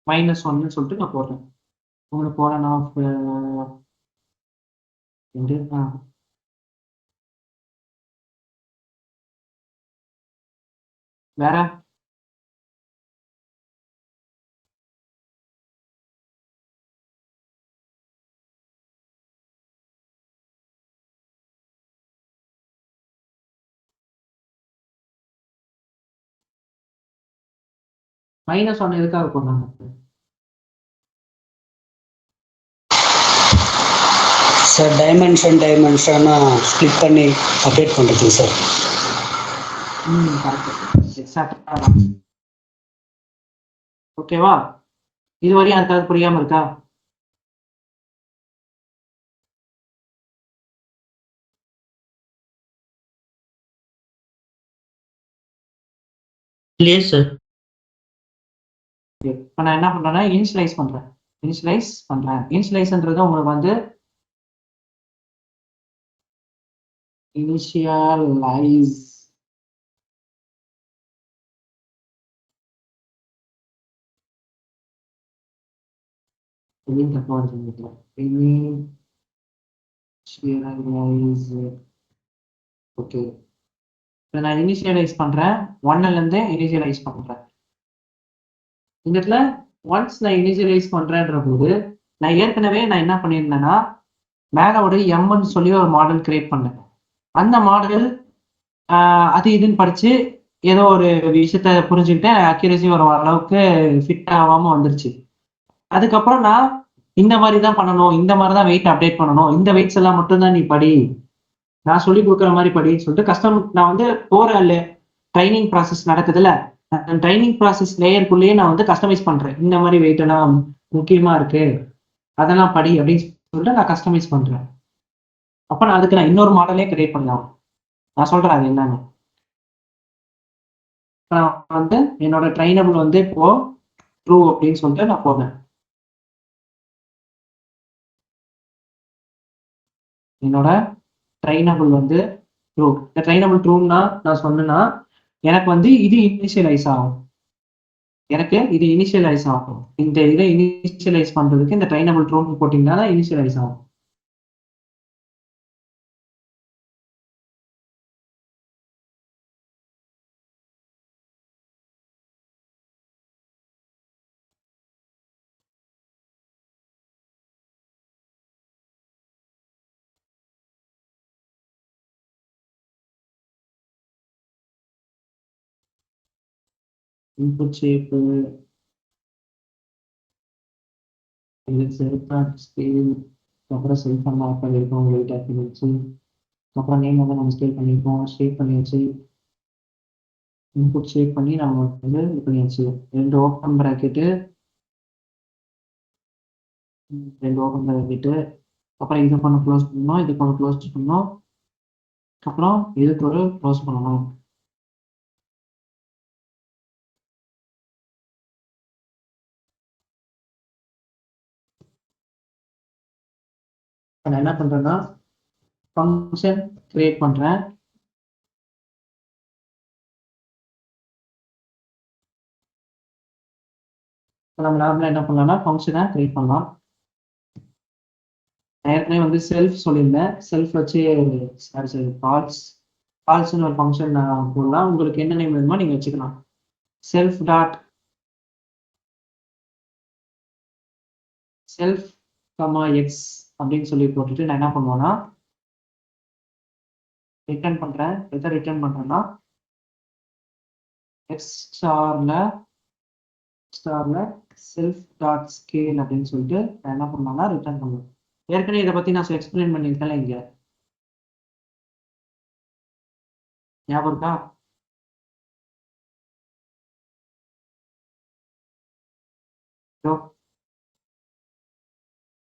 -1 சொல்லிட்டு நான் போடுறேன். உங்களுக்கு போட நான் வேற -1 எதுக்காக போடுறாங்க? சார் டைமென்ஷனா ஸ்ப்ளிட் பண்ணி அப்டேட் பண்ணுறது சார். ஓகேவா? இதுவரையும் அதுக்காக புரியாம இருக்கா? இல்லையே சார். இப்போ நான் என்ன பண்றேன்னா இனிஷியலைஸ் பண்றேன். இனிஷியலைஸ்ன்றது உங்களுக்கு வந்து இனிஷியலைஸ் ஓகே. இப்போ நான் இனிஷியலைஸ் பண்றேன், 1ல இருந்து இனிஷியலைஸ் பண்றேன். இந்த இடத்துல ஒன்ஸ் நான் இனிஷியலைஸ் பண்றேன்ற போது நான் ஏற்கனவே என்ன பண்ணியிருந்தேன்னா மேல ஒரு எம்ன்னு சொல்லி ஒரு மாடல் கிரியேட் பண்ணேன். அந்த மாடல் அது இதுன்னு படிச்சு ஏதோ ஒரு விஷயத்த புரிஞ்சுக்கிட்டேன், அக்யூரசி வர அளவுக்கு ஃபிட் ஆகாம வந்துருச்சு. அதுக்கப்புறம் நான் இந்த மாதிரி தான் பண்ணணும், இந்த மாதிரி தான் வெயிட் அப்டேட் பண்ணணும், இந்த வெயிட்ஸ் எல்லாம் மட்டும்தான் நீ படி, நான் சொல்லி கொடுக்குற மாதிரி படின்னு சொல்லிட்டு நான் வந்து போற ட்ரைனிங் ப்ராசஸ் நடக்குதுல்ல, ட்ரைனிங் ப்ராசஸ் லேயருக்குள்ளேயே நான் வந்து கஸ்டமைஸ் பண்றேன். இந்த மாதிரி வெயிட் எல்லாம் முக்கியமா இருக்கு, அதெல்லாம் படி அப்படின்னு சொல்லிட்டு நான் கஸ்டமைஸ் பண்றேன். அப்ப நான் அதுக்கு இன்னொரு மாடலே கிரியேட் பண்ணலாம். நான் சொல்றேன் அது என்னன்னு. நான் வந்து என்னோட ட்ரைனபிள் வந்து இப்போ ட்ரூ அப்படின்னு சொல்லிட்டு நான் போடுறேன். என்னோட ட்ரைனபிள் வந்து ட்ரூ. இந்த ட்ரைனபிள் ட்ரூன்னா நான் சொன்னேன்னா எனக்கு வந்து இது இனிஷியலைஸ் ஆகும். இந்த இதை இனிஷியலைஸ் பண்றதுக்கு இந்த ட்ரைனபிள் ட்ரூன்னு போட்டீங்கன்னா தான் இனிஷியலைஸ் ஆகும். இன்புட் ஷேப்பு, இது செல்ஃப் ஸ்கேல், அப்புறம் செல்ஃப் மார்க் பண்ணியிருக்கோம் வெயிட் ஆக்கிடுச்சு. அப்புறம் நேம் வந்து நம்ம ஸ்கேல் பண்ணியிருக்கோம், ஷேப் பண்ணியாச்சு. இன்புட் ஷேப் பண்ணி நம்ம வந்து இது பண்ணியாச்சு. 2 ஓப்பன் ப்ராக்கெட்டு, 2 ஓப்பன் ப்ராக்கெட்டு. அப்புறம் இது பண்ண க்ளோஸ் பண்ணணும், இது பண்ண க்ளோஸ் பண்ணணும். அப்புறம் இதுக்கு ஒரு க்ளோஸ் பண்ணணும். நான் என்ன பண்றேன்னா ஃபங்க்ஷன் கிரியேட் பண்றேன். நம்ம நார்மலாக என்ன பண்ணலாம்னா ஃபங்க்ஷனை கிரியேட் பண்ணலாம். நான் ஏற்கனவே வந்து செல்ஃப் சொல்லியிருந்தேன். செல்ஃப் வச்சு சாரி கால்ஸ்னு ஒரு ஃபங்க்ஷன் நான் போடலாம். உங்களுக்கு என்ன நேம் வேணுமோ நீங்கள் வச்சுக்கலாம். செல்ஃப் டாட் செல்ஃப் எக்ஸ் அப்படின்னு சொல்லி போட்டுட்டு நான் என்ன பண்ணுவேன்னா ரிட்டர்ன் பண்ணுறேன். எதை ரிட்டர்ன் பண்ணுறேன்னா எக்ஸ் ஸ்டாரில் செல்ஃப் டாட் ஸ்கேல் அப்படின்னு சொல்லிட்டு நான் என்ன பண்ணேன்னா ரிட்டர்ன் பண்ணுவேன். ஏற்கனவே இதை பற்றி நான் எக்ஸ்பிளைன் பண்ணியிருக்கேன்ல இங்கே, ஞாபகம் இருக்கா?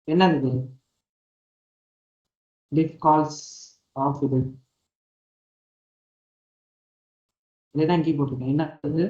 என்னது இது? டிஃப் கால்ஸ் ஆஃப் இது இதுதான் கீ போட்டிருக்கேன். என்னது?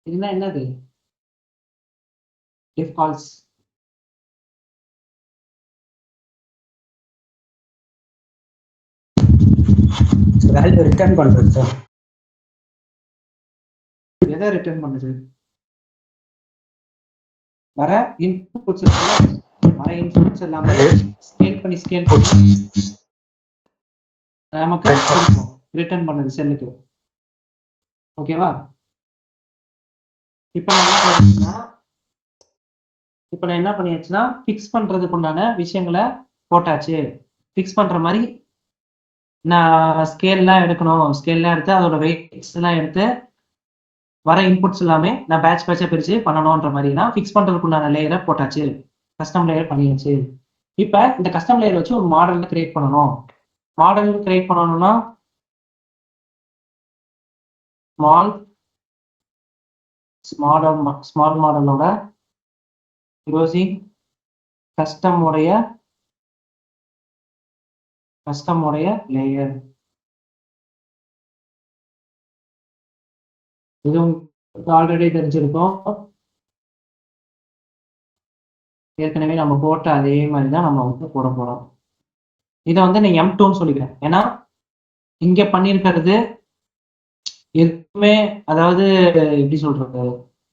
இதுதான் என்னது? டிஃப் கால்ஸ். வேல்யூ ரிட்டர்ன் பண்றது சார். எதை ரிட்டர்ன் பண்ணுது? வர இன்புட்ஸ் எல்லாமே ஸ்கேல் பண்ணி நமக்கு ரிட்டர்ன் பண்ணுது செல்லுக்கு. ஓகேவா? இப்போ நான் என்ன பண்ணியாச்சுன்னா ஃபிக்ஸ் பண்றதுக்கு உண்டான விஷயங்களை போட்டாச்சு. ஃபிக்ஸ் பண்ற மாதிரி நான் ஸ்கேல்லாம் எடுத்து அதோட வெயிட்ஸ் எல்லாம் எடுத்து வர இன்புட்ஸ் எல்லாமே நான் பேட்சா பிரிச்சு பண்ணணும்ன்ற மாதிரி தான் ஃபிக்ஸ் பண்றதுக்கு உண்டான லேயரை போட்டாச்சு. கஸ்டம் லேயர் பண்ணியாச்சு. இப்போ இந்த கஸ்டம் லேயர் வச்சு ஒரு மாடல் கிரியேட் பண்ணணும். மாடல் கிரியேட் பண்ணணும்னா ஸ்மால் மாடலோட யூசிங் கஸ்டம் உடைய லேயர். இது உங்களுக்கு ஆல்ரெடி தெரிஞ்சிருக்கும். ஏற்கனவே நம்ம போட்ட அதே மாதிரி தான் நம்ம வந்து போட போறோம். இதை வந்து நான் M2ன்னு சொல்லிக்கிறேன். ஏன்னா இங்க பண்ணியிருக்கிறது எதுவுமே, அதாவது எப்படி சொல்றது,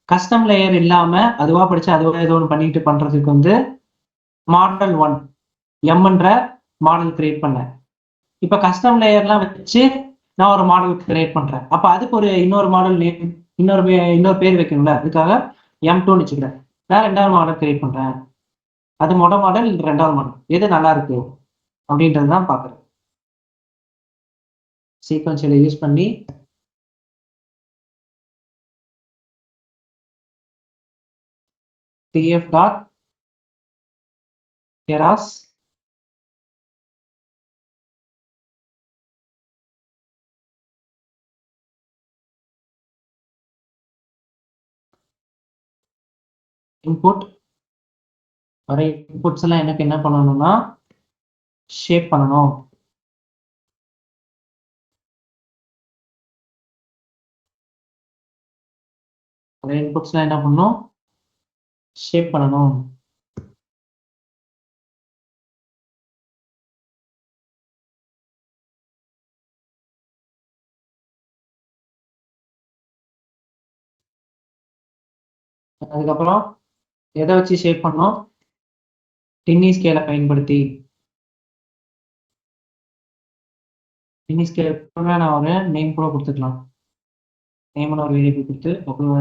கஸ்டம் லேயர் இல்லாம அதுவா படிச்சு அதுவா ஏதோ ஒன்று பண்ணிட்டு பண்றதுக்கு வந்து மாடல் 1 எம்ன்ற மாடல் கிரியேட் பண்ணேன். இப்ப கஸ்டம் லேயர்லாம் வச்சு நான் ஒரு மாடல் கிரியேட் பண்றேன். அப்ப அதுக்கு ஒரு இன்னொரு மாடல் நேம் இன்னொரு பேர் வைக்கணும்ல, அதுக்காக M2ன்னு வச்சுக்கிறேன். நான் 2வது மாடல் கிரியேட் பண்றேன். அது மொதல் மாடல், 2வது மாடல் எது நல்லா இருக்கு அப்படின்றது தான் பாக்குறேன். சீக்வன்ஷியலை யூஸ் பண்ணி tf டாட் keras இன்புட் வர இன்புட்ஸ் எல்லாம் எனக்கு என்ன பண்ணணும்னா ஷேப் பண்ணணும். வர இன்புட்ஸ் எல்லாம் என்ன பண்ணணும், ஷேப் பண்ணணும். அதுக்கப்புறம் எதை வச்சு ஷேப் பண்ணோம்? டின்னி ஸ்கேலை பயன்படுத்தி. டின்னி ஸ்கேல் நான் ஒரு நேம் கூட கொடுத்துக்கலாம். நேம்னு ஒரு வேரியபிள் கொடுத்து அப்புறம்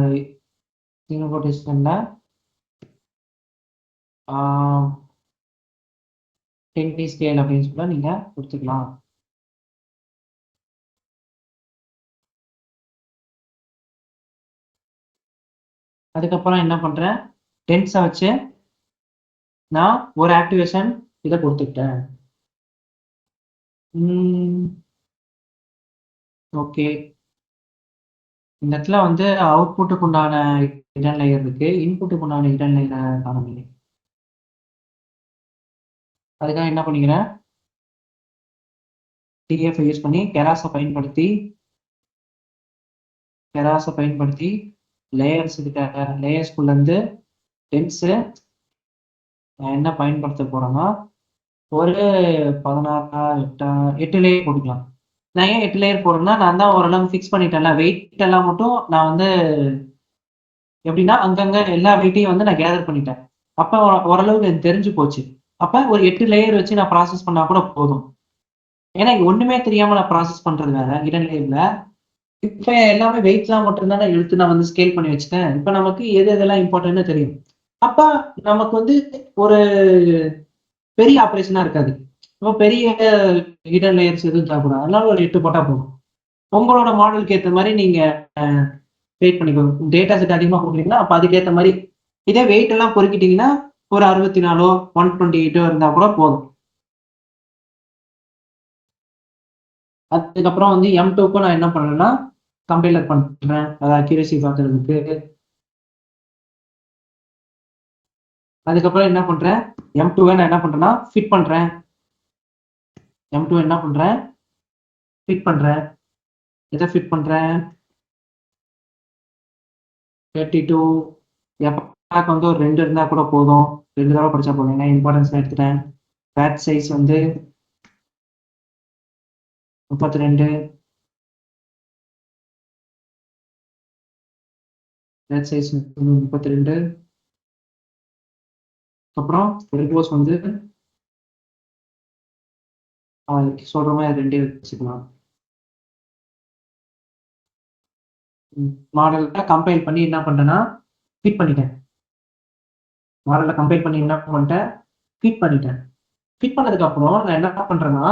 சிங்கிள் கொட்டேஷன்ல டின்னி ஸ்கேல் அப்படின்னு சொல்ல நீங்க கொடுத்துக்கலாம். அதுக்கப்புறம் என்ன பண்றேன்? டென்ஸை வச்சு நான் ஒரு ஆக்டிவேஷன் இதை கொடுத்துட்டேன். ஓகே, இந்த இடத்துல வந்து அவுட்புட்டுக்கு உண்டான இடன் லேயர் இருக்கு, இன்புட்டுக்கு உண்டான இடன் லேயர் காணவில்லை. அதுக்காக என்ன பண்ணிக்கிறேன்? டிஎஃப் யூஸ் பண்ணி கெராஸை பயன்படுத்தி லேயர்ஸ் லேயர்ஸ்குள்ள இருந்து டென்ஸு என்ன பயன்படுத்த போறோம்னா ஒரு 8 லேயர் போட்டுக்கலாம். நான் ஏன் 8 லேயர் போடுறேன்னா, நான் தான் ஓரளவு ஃபிக்ஸ் பண்ணிட்டேன்ல. வெயிட் எல்லாம் மட்டும் நான் வந்து எப்படின்னா அங்கங்க எல்லா வெயிட்டையும் வந்து நான் கேதர் பண்ணிட்டேன். அப்ப ஓரளவுக்கு எனக்கு தெரிஞ்சு போச்சு. அப்ப ஒரு 8 லேயர் வச்சு நான் ப்ராசஸ் பண்ணா கூட போதும். ஏன்னா ஒண்ணுமே தெரியாம நான் ப்ராசஸ் பண்றது வேற இடன் லேயர்ல. இப்ப எல்லாமே வெயிட்லாம் மட்டும்தான் நான் எடுத்து நான் வந்து ஸ்கேல் பண்ணி வச்சுட்டேன். இப்ப நமக்கு எது எதெல்லாம் இம்பார்ட்டன்ட்னு தெரியும். அப்ப நமக்கு வந்து ஒரு பெரிய ஆப்ரேஷனா இருக்காது. இப்போ பெரிய ஹிடன் லேயர்ஸ் எதுவும் தேவைப்படாது. அதனால ஒரு 8 போட்டா போதும். உங்களோட மாடலுக்கு ஏற்ற மாதிரி நீங்க வெயிட் பண்ணிக்கோங்க. டேட்டா செட் அதிகமாக கொடுக்குறீங்கன்னா அப்போ அதுக்கேற்ற மாதிரி இதே வெயிட் எல்லாம் பொறுக்கிட்டீங்கன்னா ஒரு 64 128 இருந்தா கூட போதும். அதுக்கப்புறம் வந்து M2க்கும் நான் என்ன பண்றேன்னா கம்பைலர் பண்றேன், அதை அக்யூரசி பார்க்கறதுக்கு. அதுக்கப்புறம் என்ன பண்றேன்? M2 நான் என்ன பண்றேன்னா ஃபிட் பண்றேன். M2 என்ன பண்றேன்? ஃபிட் பண்றேன். எதை ஃபிட் பண்றேன்? 32 எப்பாக் வந்து ஒரு 2 இருந்தா கூட போதும். 2 தடவை படிச்சா போதும். ஏன்னா இம்பார்ட்டன்ஸ் எடுத்துட்டேன். பேட் சைஸ் வந்து 32. Batch size 32. அப்புறம் ரிப்போஸ் வந்து சொல்ற மாதிரி 2 வச்சுக்கலாம். மாடல்ல கம்பைல் பண்ணி என்ன பண்றேன்னா ஃபிட் பண்ணிட்டேன். மாடல்ல கம்பைல் பண்ணி என்ன பண்ணிட்டேன்? ஃபிட் பண்ணிட்டேன். ஃபிட் பண்ணதுக்கு அப்புறம் நான் என்ன பண்றேன்னா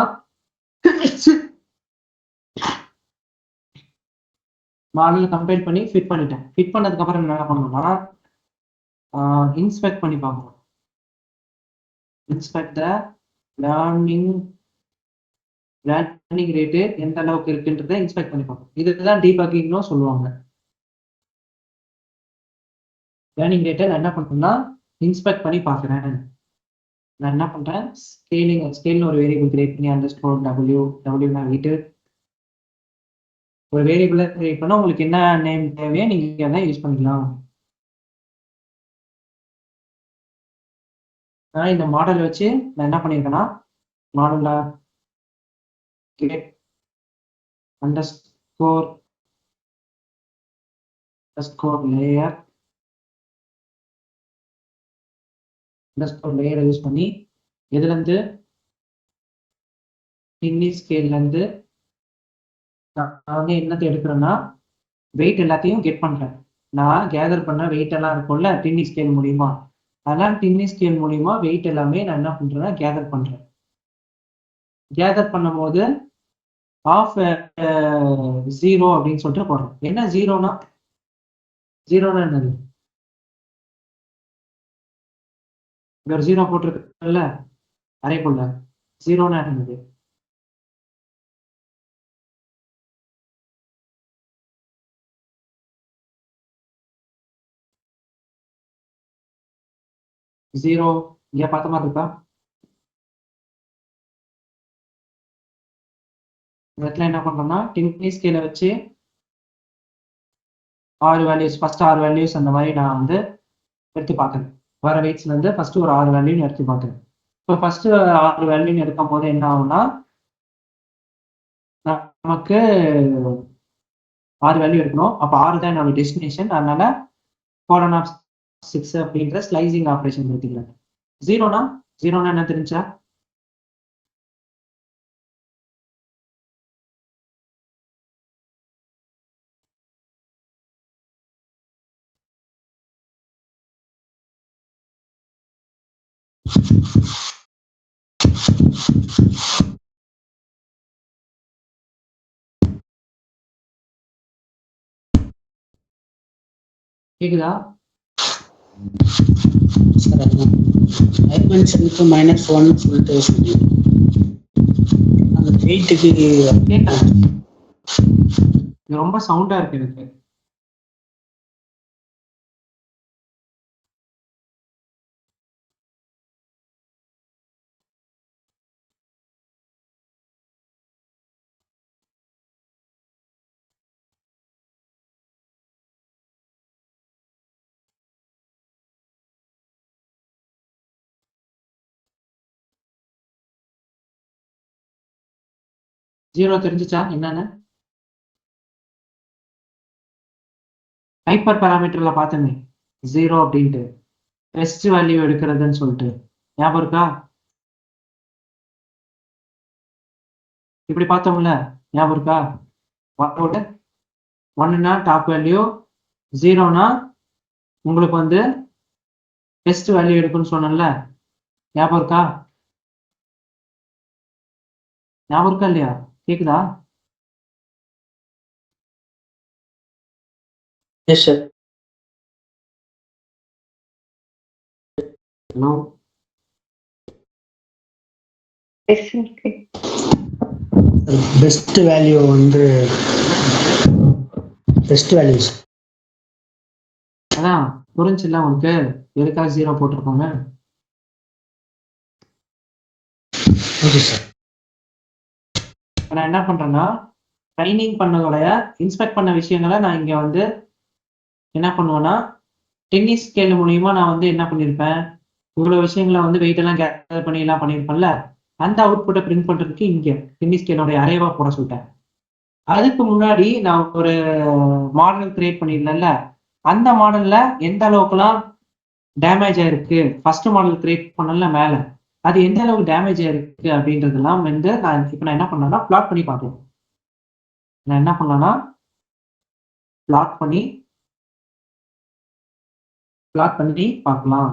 மாடல் கம்பைல் பண்ணி ஃபிட் பண்ணிட்டேன். ஃபிட் பண்ணதுக்கு அப்புறம் என்ன பண்ணணும்னா இன்ஸ்பெக்ட் பண்ணி பார்க்கணும். இன்ஸ்பெக்ட் த லேர்னிங் ரேட்டு எந்த அளவுக்கு இருக்குன்றதை இன்ஸ்பெக்ட் பண்ணி பார்க்கணும். இதுதான் டீபக்கிங்னு சொல்லுவாங்க. லேர்னிங் ரேட்டை நான் என்ன பண்றேன்னா இன்ஸ்பெக்ட் பண்ணி பார்க்குறேன். நான் என்ன பண்றேன்? ஸ்கேல்னு ஒரு வேரியபிள் கிரியேட் பண்ணி W வெயிட்டு ஒரு வேரியபிளை கிரியேட் பண்ணா உங்களுக்கு என்ன நேம் தேவையோ நீங்க அதை யூஸ் பண்ணிக்கலாம். நான் இந்த மாடல் வச்சு நான் என்ன பண்ணியிருக்கேன்னா மாடல்ல get underscore layer யூஸ் பண்ணி எதுல இருந்து டின்னி ஸ்கேல்ல இருந்து நான் வந்து என்னத்தை எடுக்கிறேன்னா வெயிட் எல்லாத்தையும் கெட் பண்றேன். நான் கேதர் பண்ண வெயிட் எல்லாம் இருக்கும்ல டின்னி ஸ்கேல் மூலியமா, அதெல்லாம் டின்னி ஸ்கேல் மூலியமா வெயிட் எல்லாமே நான் என்ன பண்றேன்னா கேதர் பண்றேன். கேதர் பண்ணும் போது ஆஃப் 0 அப்படின்னு சொல்லிட்டு போடுறோம். என்ன ஜீரோனா என்னது? இங்க ஒரு 0 போட்டிருக்குல்ல அரைக்குள்ள, ஜீரோனா என்னது? ஜீரோ இங்க பார்த்த மாதிரி இருக்கா? இந்த இடத்துல என்ன பண்றோம்னா டின்னி ஸ்கேலை வச்சு 6 வேல்யூஸ், ஃபர்ஸ்ட் 6 வேல்யூஸ் அந்த மாதிரி நான் வந்து எடுத்து பார்க்குறேன். வர வெயிட்ஸ்ல இருந்து ஃபர்ஸ்ட் ஒரு 6 வேல்யூன்னு எடுத்து பார்க்குறேன். இப்போ ஃபர்ஸ்ட் 6 வேல்யூன்னு எடுக்கும் போது என்ன ஆகும்னா நமக்கு 6 வேல்யூ எடுக்கணும். அப்போ 6 தான் என்னோட டெஸ்டினேஷன். அதனால 6 அப்படின்ற ஸ்லைசிங் ஆப்ரேஷன் எடுத்துக்கிறேன். ஜீரோனா ஜீரோனா என்ன தெரிஞ்சா? கேக்குதா? சார் டைமென்ஷனுக்கு -1 சொல்லிட்டு அந்த வெயிட்டுக்கு கேட்கல. இது ரொம்ப சவுண்டா இருக்கு எனக்கு. ஜீரோ தெரிஞ்சுச்சா என்னன்னு? ஹைப்பர் பேராமீட்டர்ல பார்த்தோமே ஜீரோ அப்படின்ட்டு பெஸ்ட் வேல்யூ எடுக்கிறதுன்னு சொல்லிட்டு ஞாபகம் இருக்கா? இப்படி பார்த்தோம்ல, ஞாபகம் இருக்கா? ஒன்னுனா டாப் வேல்யூ, ஜீரோனா உங்களுக்கு வந்து பெஸ்ட் வேல்யூ எடுக்குன்னு சொன்னேன்ல, ஞாபகம் இருக்கா? ஞாபகம் இருக்கா இல்லையா? கேக்குதா? Yes sir. Hello, best value வந்து பெஸ்ட் வேல்யூஸ் அதான் புரிஞ்சுல உனக்கு எதுக்காக ஜீரோ போட்டிருக்கோங்க? Okay sir. நான் என்ன பண்றேன்னா ட்ரைனிங் பண்ணதோடைய இன்ஸ்பெக்ட் பண்ண விஷயங்களை நான் இங்க வந்து என்ன பண்ணுவேன்னா டென்னிஸ் ஸ்கேல் மூலியமா நான் வந்து என்ன பண்ணியிருப்பேன், இவ்வளவு விஷயங்களை வந்து வெயிட் எல்லாம் கேதர் பண்ணி எல்லாம் பண்ணியிருப்பேன்ல, அந்த அவுட்புட்டை பிரிண்ட் பண்றதுக்கு இங்க டென்னிஸ் ஸ்கேலோடைய அரேவா போட சொல்லிட்டேன். அதுக்கு முன்னாடி நான் ஒரு மாடல் கிரியேட் பண்ணியிருந்தேன்ல, அந்த மாடல்ல எந்த அளவுக்குலாம் டேமேஜ் ஆயிருக்கு, ஃபர்ஸ்ட் மாடல் கிரியேட் பண்ணல மேல, அது எந்த அளவுக்கு டேமேஜ் ஆயிருக்கு அப்படின்றதெல்லாம் வந்து நான் இப்போ நான் என்ன பண்ணேன்னா பிளாட் பண்ணி பார்க்கலாம். நான் என்ன பண்ணேன்னா பிளாட் பண்ணி பார்க்கலாம்.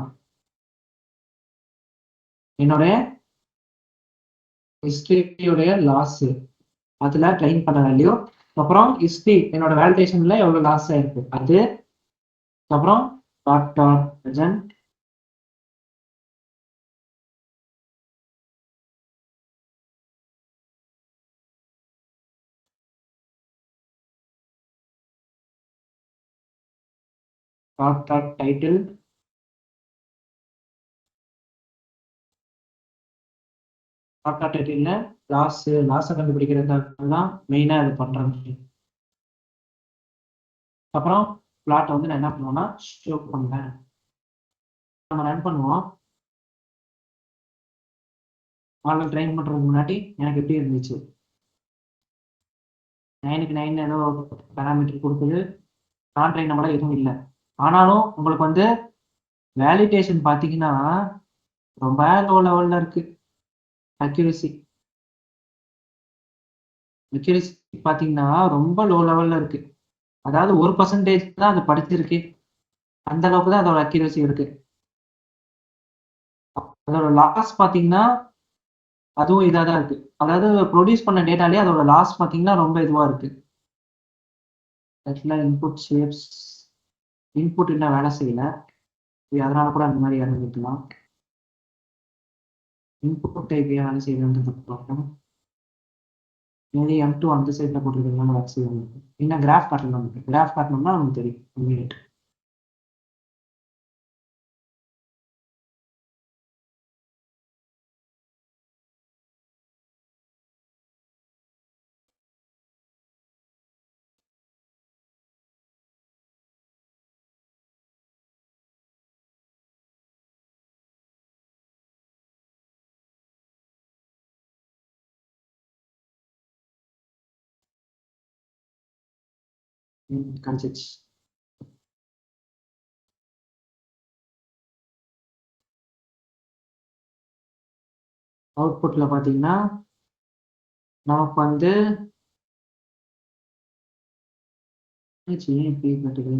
என்னுடைய ஹிஸ்டரியோடைய லாஸ் அதுல ட்ரைன் பண்ண வேல்யூ, அப்புறம் ஹிஸ்டரி என்னோட வேலிடேஷன்ல எவ்வளவு லாஸ் ஆயிருக்கு அது, அப்புறம் dot dot result dot dot title dot dot டைட்டில்ல லாஸை கண்டுபிடிக்கிறதுக்காக தான் மெயினா இது பண்றேன். அப்புறம் பிளாட்டை வந்து நான் என்ன பண்ணுவேன்னா ஷோ பண்ணுவேன். நம்ம ரன் பண்ணுவோம். மாடல் ட்ரைன் பண்றதுக்கு முன்னாடி எனக்கு எப்படி இருந்துச்சு, 9க்கு 9 ஏதோ பேராமீட்டர் கொடுக்குது, நான் ட்ரைன் நம்மள எதுவும் இல்லை. ஆனாலும் உங்களுக்கு வந்து வேலிடேஷன் பார்த்தீங்கன்னா ரொம்ப லோ லெவல்ல இருக்கு. அக்யூரசி பார்த்தீங்கன்னா ரொம்ப லோ லெவல்ல இருக்கு. அதாவது 1% தான் அது படிச்சிருக்கு, அந்த அளவுக்கு தான் அதோட அக்யூரசி இருக்கு. அதோட லாஸ் பார்த்தீங்கன்னா அதுவும் இதாக தான் இருக்கு. அதாவது ப்ரொடியூஸ் பண்ண டேட்டாலே அதோட லாஸ் பார்த்தீங்கன்னா ரொம்ப இதுவா இருக்கு. ஆக்சுவலா இன்புட் ஷேப்ஸ் இன்புட் இன்னும் வேலை செய்யல, அதனால கூட அந்த மாதிரி இறங்கிக்கலாம். இன்புட் டைப் வேலை செய்யறது பார்ப்போம். மேபி M2 அந்த சைடில் போட்டுருக்கீங்கன்னா வேலை செய்யணும். இன்னும் கிராஃப் காட்டணும், நமக்கு கிராஃப் காட்டணும்னா நமக்கு தெரியும் இமீடியட். கிடைச்சிச்சு. அவுட்புட்ல பார்த்தீங்கன்னா நமக்கு வந்து ஏன் இப்படி காட்டுது?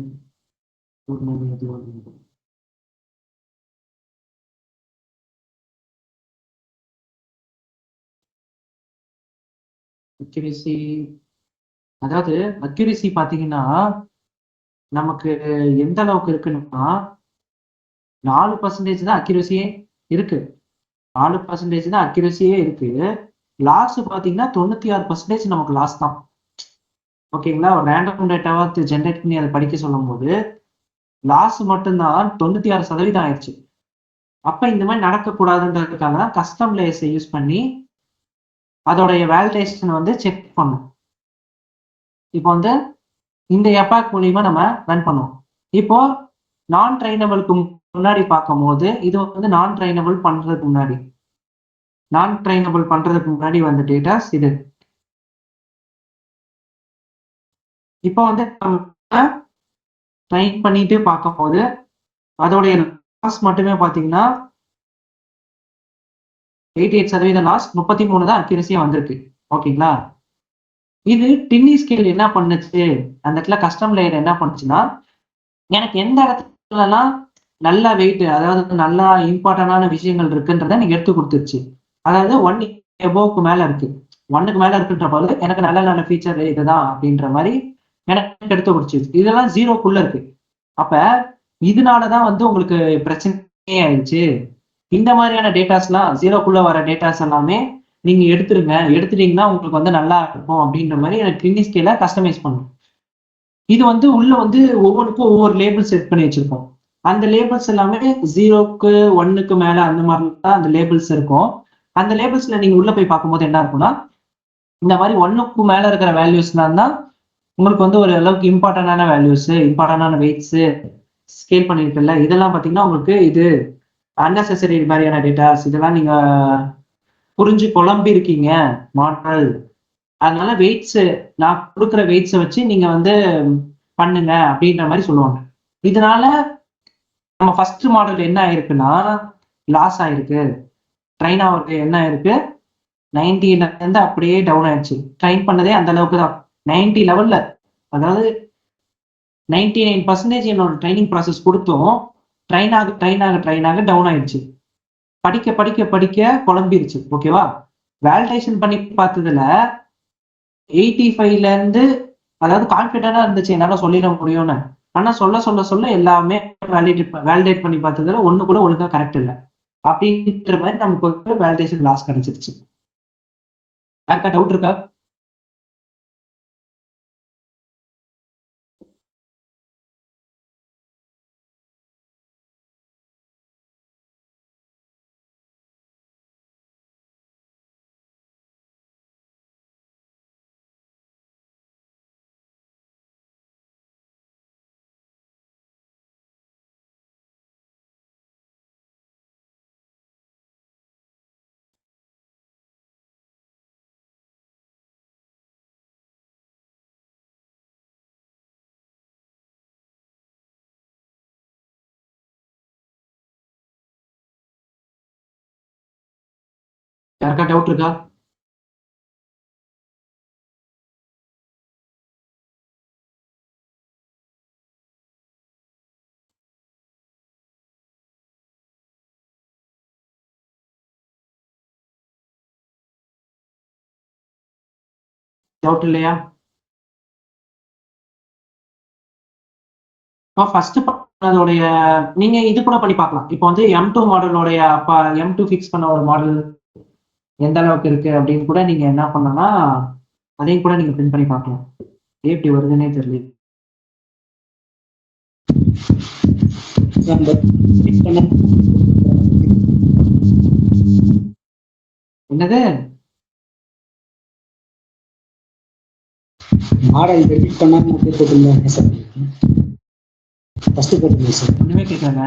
அக்யூரசி, அதாவது அக்யூரசி பார்த்தீங்கன்னா நமக்கு எந்த அளவுக்கு இருக்குன்னா 4% தான் அக்யூரசியே இருக்கு. 4% தான் அக்யூரசியே இருக்கு. லாஸ் பார்த்தீங்கன்னா 96% நமக்கு லாஸ் தான். ஓகேங்களா? ஒரு ரேண்டம் டேட்டாவா ஜென்ரேட் பண்ணி அதை படிக்க சொல்லும்போது லாஸ் மட்டும்தான் 96% ஆயிடுச்சு. அப்ப இந்த மாதிரி நடக்கக்கூடாதுன்றதுக்காக தான் கஸ்டம் லேயர்ஸை யூஸ் பண்ணி அதோடைய வேலிடேஷன் வந்து செக் பண்ணும். இப்போ வந்து இந்த எபாக் மூலியமா நம்ம ரன் பண்ணுவோம். இப்போ நான் ட்ரைனபிளுக்கு முன்னாடி பார்க்கும்போது இது வந்து நான் ட்ரைனபிள் பண்றதுக்கு முன்னாடி வந்த டேட்டாஸ் இது. இப்போ வந்து ட்ரைன் பண்ணிட்டு பார்க்கும்போது அதோடைய லாஸ் மட்டுமே பார்த்தீங்கன்னா 88% லாஸ், 33 தான் அக்யூரசியா வந்திருக்கு. ஓகேங்களா? இது டின்னி ஸ்கேல் என்ன பண்ணுச்சு, அந்த இடத்துல கஸ்டம் லேயர் என்ன பண்ணுச்சுன்னா எனக்கு எந்த இடத்துலலாம் நல்ல வெயிட், அதாவது நல்லா இம்பார்ட்டன்டான விஷயங்கள் இருக்குன்றத நீங்க எடுத்து கொடுத்துருச்சு. அதாவது 1 எபோவுக்கு மேல இருக்கு, 1க்கு மேல இருக்குன்ற போது எனக்கு நல்ல நல்ல ஃபீச்சர் இதுதான் அப்படின்ற மாதிரி எனக்கு எடுத்து கொடுத்துச்சு. இதெல்லாம் 0க்குள்ள இருக்கு. அப்ப இதனாலதான் வந்து உங்களுக்கு பிரச்சனையே ஆயிடுச்சு. இந்த மாதிரியான டேட்டாஸ்லாம் 0க்குள்ள வர டேட்டாஸ் எல்லாமே நீங்க எடுத்துட்டீங்கன்னா உங்களுக்கு வந்து நல்லா இருக்கும் அப்படின்ற மாதிரி எனக்கு டின்னி ஸ்கேல கஸ்டமைஸ் பண்ணும். இது வந்து உள்ள வந்து ஒவ்வொன்றுக்கும் ஒவ்வொரு லேபிள் செட் பண்ணி வச்சிருக்கோம். அந்த லேபிள்ஸ் எல்லாமே 0க்கு 1க்கு மேல அந்த மாதிரி தான் அந்த லேபிள்ஸ் இருக்கும். அந்த லேபிள்ஸ்ல நீங்க உள்ள போய் பார்க்கும்போது என்ன இருக்கும்னா இந்த மாதிரி 1க்கு மேல இருக்கிற வேல்யூஸ்லாம் தான் உங்களுக்கு வந்து ஒரு அளவுக்கு இம்பார்ட்டன்டான வேல்யூஸ், இம்பார்ட்டன்டான வெயிட்ஸ் ஸ்கேல் பண்ணிருக்குல்ல, இதெல்லாம் பார்த்தீங்கன்னா உங்களுக்கு இது அன்னெசரி மாதிரியான டேட்டாஸ், இதெல்லாம் நீங்க புரிஞ்சு குழம்பி இருக்கீங்க மாடல், அதனால வெயிட்ஸ் நான் கொடுக்குற வெயிட்ஸை வச்சு நீங்க வந்து பண்ணுங்க அப்படின்ற மாதிரி சொல்லுவாங்க. இதனால நம்ம ஃபர்ஸ்ட் மாடல் என்ன ஆயிருக்குன்னா லாஸ் ஆயிருக்கு. ட்ரெயின் ஆகுறது என்ன ஆயிருக்கு, 90ல இருந்து அப்படியே டவுன் ஆயிடுச்சு. ட்ரெயின் பண்ணதே அந்த அளவுக்கு தான், 90 லெவல்ல, அதாவது 99% என்னோட ட்ரைனிங் ப்ராசஸ் கொடுத்தும் ட்ரெயின் ஆக டவுன் ஆயிடுச்சு. படிக்க குழம்பிருச்சு. ஓகேவா? வேலிடேஷன் பண்ணி பார்த்ததுல 85ல இருந்து, அதாவது கான்ஃபிடென்டா இருந்துச்சு என்னால சொல்லிட முடியும்னு. ஆனா சொல்ல எல்லாமே வேலிடேட் பண்ணி பார்த்ததுல ஒண்ணு கூட ஒழுங்கா கரெக்ட் இல்லை அப்படின்ற மாதிரி நமக்கு ஒரு வேலிடேஷன் லாஸ் கிடைச்சிருச்சு. யாருக்கா டவுட் இருக்கா? யாருக்கா டவுட் இருக்கா? டவுட் இல்லையா? ஃபர்ஸ்ட் அதோடைய நீங்க இது கூட பண்ணி பார்க்கலாம். இப்போ வந்து M2 மாடலோடைய M2 ஃபிக்ஸ் பண்ண ஒரு மாடல் எந்த அளவுக்கு இருக்கு அப்படின்னு கூட நீங்க என்ன பண்ணனா அதையும் கூட நீங்க பிரிண்ட் பண்ணி பார்க்கலாம். எப்படி வருதுன்னே தெரியல. என்னது மாடல் எடிட் பண்ணாம போட்டுருந்தேன் சார். ஃபர்ஸ்ட் போட்டுருந்தேன் சார். ஒண்ணுமே கேட்கலங்க,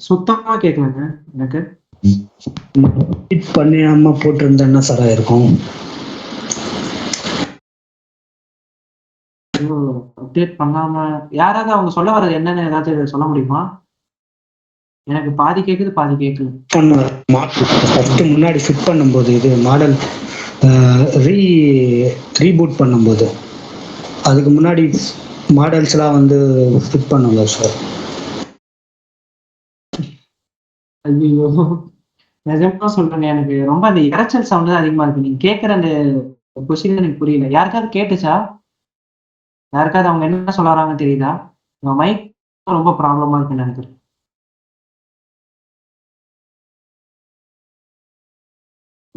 சுத்தமா கேட்கலங்க எனக்கு. எடிட் பண்ணாம போட்டிருந்தேன்னா சார் இருக்கும். அப்டேட் பண்ணாம யாராவது அவங்க சொல்ல வர்றது என்னன்னு ஏதாவது சொல்ல முடியுமா? எனக்கு பாதி கேக்குது பாதி கேட்கல. பண்ணுவேன். ஃபர்ஸ்ட் முன்னாடி ஃபிட் பண்ணும்போது இது மாடல் ரீபூட் பண்ணும்போது அதுக்கு முன்னாடி மாடல்ஸ்லாம் வந்து ஃபிட் பண்ணுங்க சார். ஐயோ, நிஜமா சொல்றேங்க, எனக்கு ரொம்ப அந்த இரைச்சல் சவுண்ட் தான் அதிகமா இருக்கு. நீங்க கேட்குற அந்த கொஸ்டின் எனக்கு புரியல. யாருக்காவது கேட்டுச்சா? யாருக்காவது அவங்க என்ன சொல்ல வராங்கன்னு தெரியுதா? உங்க மைக் ரொம்ப ப்ராப்ளமா இருக்குன்னு நினைக்கிறேன்.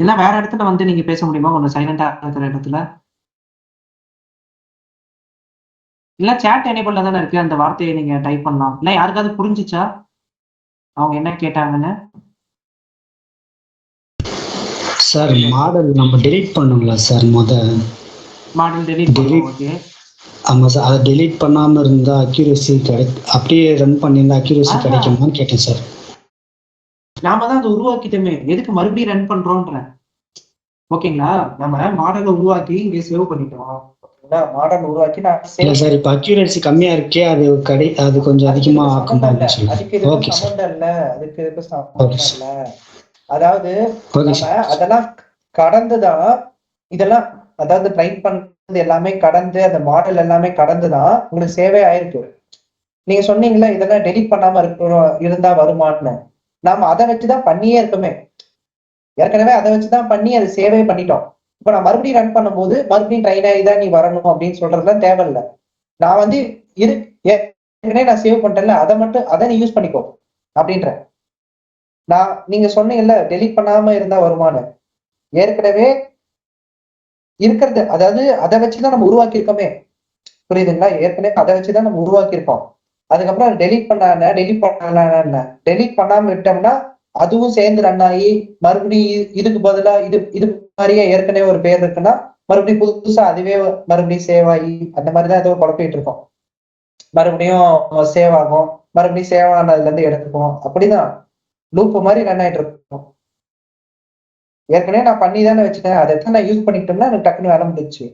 இல்ல வேற இடத்துல வந்து நீங்க பேச முடியுமா? கொஞ்சம் சைலண்டா இருக்கிற இடத்துல. இல்ல சேட் எனேபிள்ல தானே இருக்கு, அந்த வார்த்தையை நீங்க டைப் பண்ணலாம். இல்ல யாருக்காவது புரிஞ்சுச்சா அவங்க என்ன கேட்டாங்கன்னு? சார் மாடல் நம்ம டெலீட் பண்ணுங்களா சார் மாடல் டெலீட் பண்ணுவோம். ஓகே, ஆமாம் சார். அதை டெலீட் பண்ணாமல் இருந்தால் அக்யூரசி அப்படியே ரன் பண்ணியிருந்தா அக்யூரசி கிடைக்குமான்னு கேட்டேன் சார். நாம தான் அதை உருவாக்கிட்டோமே, எதுக்கு மறுபடியும் ரன் பண்றோம்ன்ற. ஓகேங்களா, நம்ம மாடலை உருவாக்கி இங்கே சேவ் பண்ணிட்டோம். ஓகேங்களா, மாடல் உருவாக்கி நான் இல்லை சார், இப்போ அக்யூரசி கம்மியா இருக்கே, அது கொஞ்சம் அதிகமாக ஆக்கும். அதுக்கு இதுக்கு சம்மந்தம் இல்லை, அதுக்கு இதுக்கு சம்மந்தம் இல்லை. அதாவது நம்ம அதெல்லாம் கடந்துதான் இதெல்லாம், அதாவது ட்ரைன் பண்ணது எல்லாமே கடந்து, அந்த மாடல் எல்லாமே கடந்துதான் உங்களுக்கு சேவை ஆயிருக்கு. நீங்க சொன்னீங்களா இதெல்லாம் டெலிட் பண்ணாம இருந்தா வருமானு. நாம அதை வச்சுதான் பண்ணியே இருக்குமே, ஏற்கனவே அதை வச்சுதான் பண்ணி அதை சேவே பண்ணிட்டோம். இப்ப நான் மறுபடியும் ரன் பண்ணும்போது மறுபடியும் ட்ரைன் ஆகிதான் நீ வரணும் அப்படின்னு சொல்றதுலாம் தேவையில்லை. நான் வந்து ஏற்கனவே நான் சேவ் பண்ணிட்டேன்ல, அதை நீ யூஸ் பண்ணிக்கோ அப்படின்ற. நீங்க சொன்னீங்கல்ல டெலிட் பண்ணாம இருந்தா வருமானு, ஏற்கனவே இருக்கிறது, அதாவது அதை வச்சுதான் நம்ம உருவாக்கி இருக்கோமே, புரியுதுங்களா? ஏற்கனவே அதை வச்சுதான் நம்ம உருவாக்கி இருக்கோம். அதுக்கப்புறம் டெலிட் பண்ணாம விட்டோம்னா அதுவும் சேர்ந்து ரன் ஆகி மறுபடியும் இதுக்கு பதிலா இது மாதிரியே ஏற்கனவே ஒரு பேர் இருக்குன்னா மறுபடியும் புதுசா அதுவே மறுபடியும் சேவ் ஆகி அந்த மாதிரிதான் ஏதோ குழப்பிட்டு இருக்கோம். மறுபடியும் சேவ் ஆகும், மறுபடியும் சேவ் ஆனதுல இருந்து எடுத்துப்போம். அப்படிதான் லூப் மாதிரி ரன் ஆயிட்டு இருக்கும். ஏற்கனவே நான் பண்ணி தானே வச்சுட்டேன், அதை நான் யூஸ் பண்ணிக்கிட்டோம்னா எனக்கு டக்குன்னு வேலை முடிச்சு.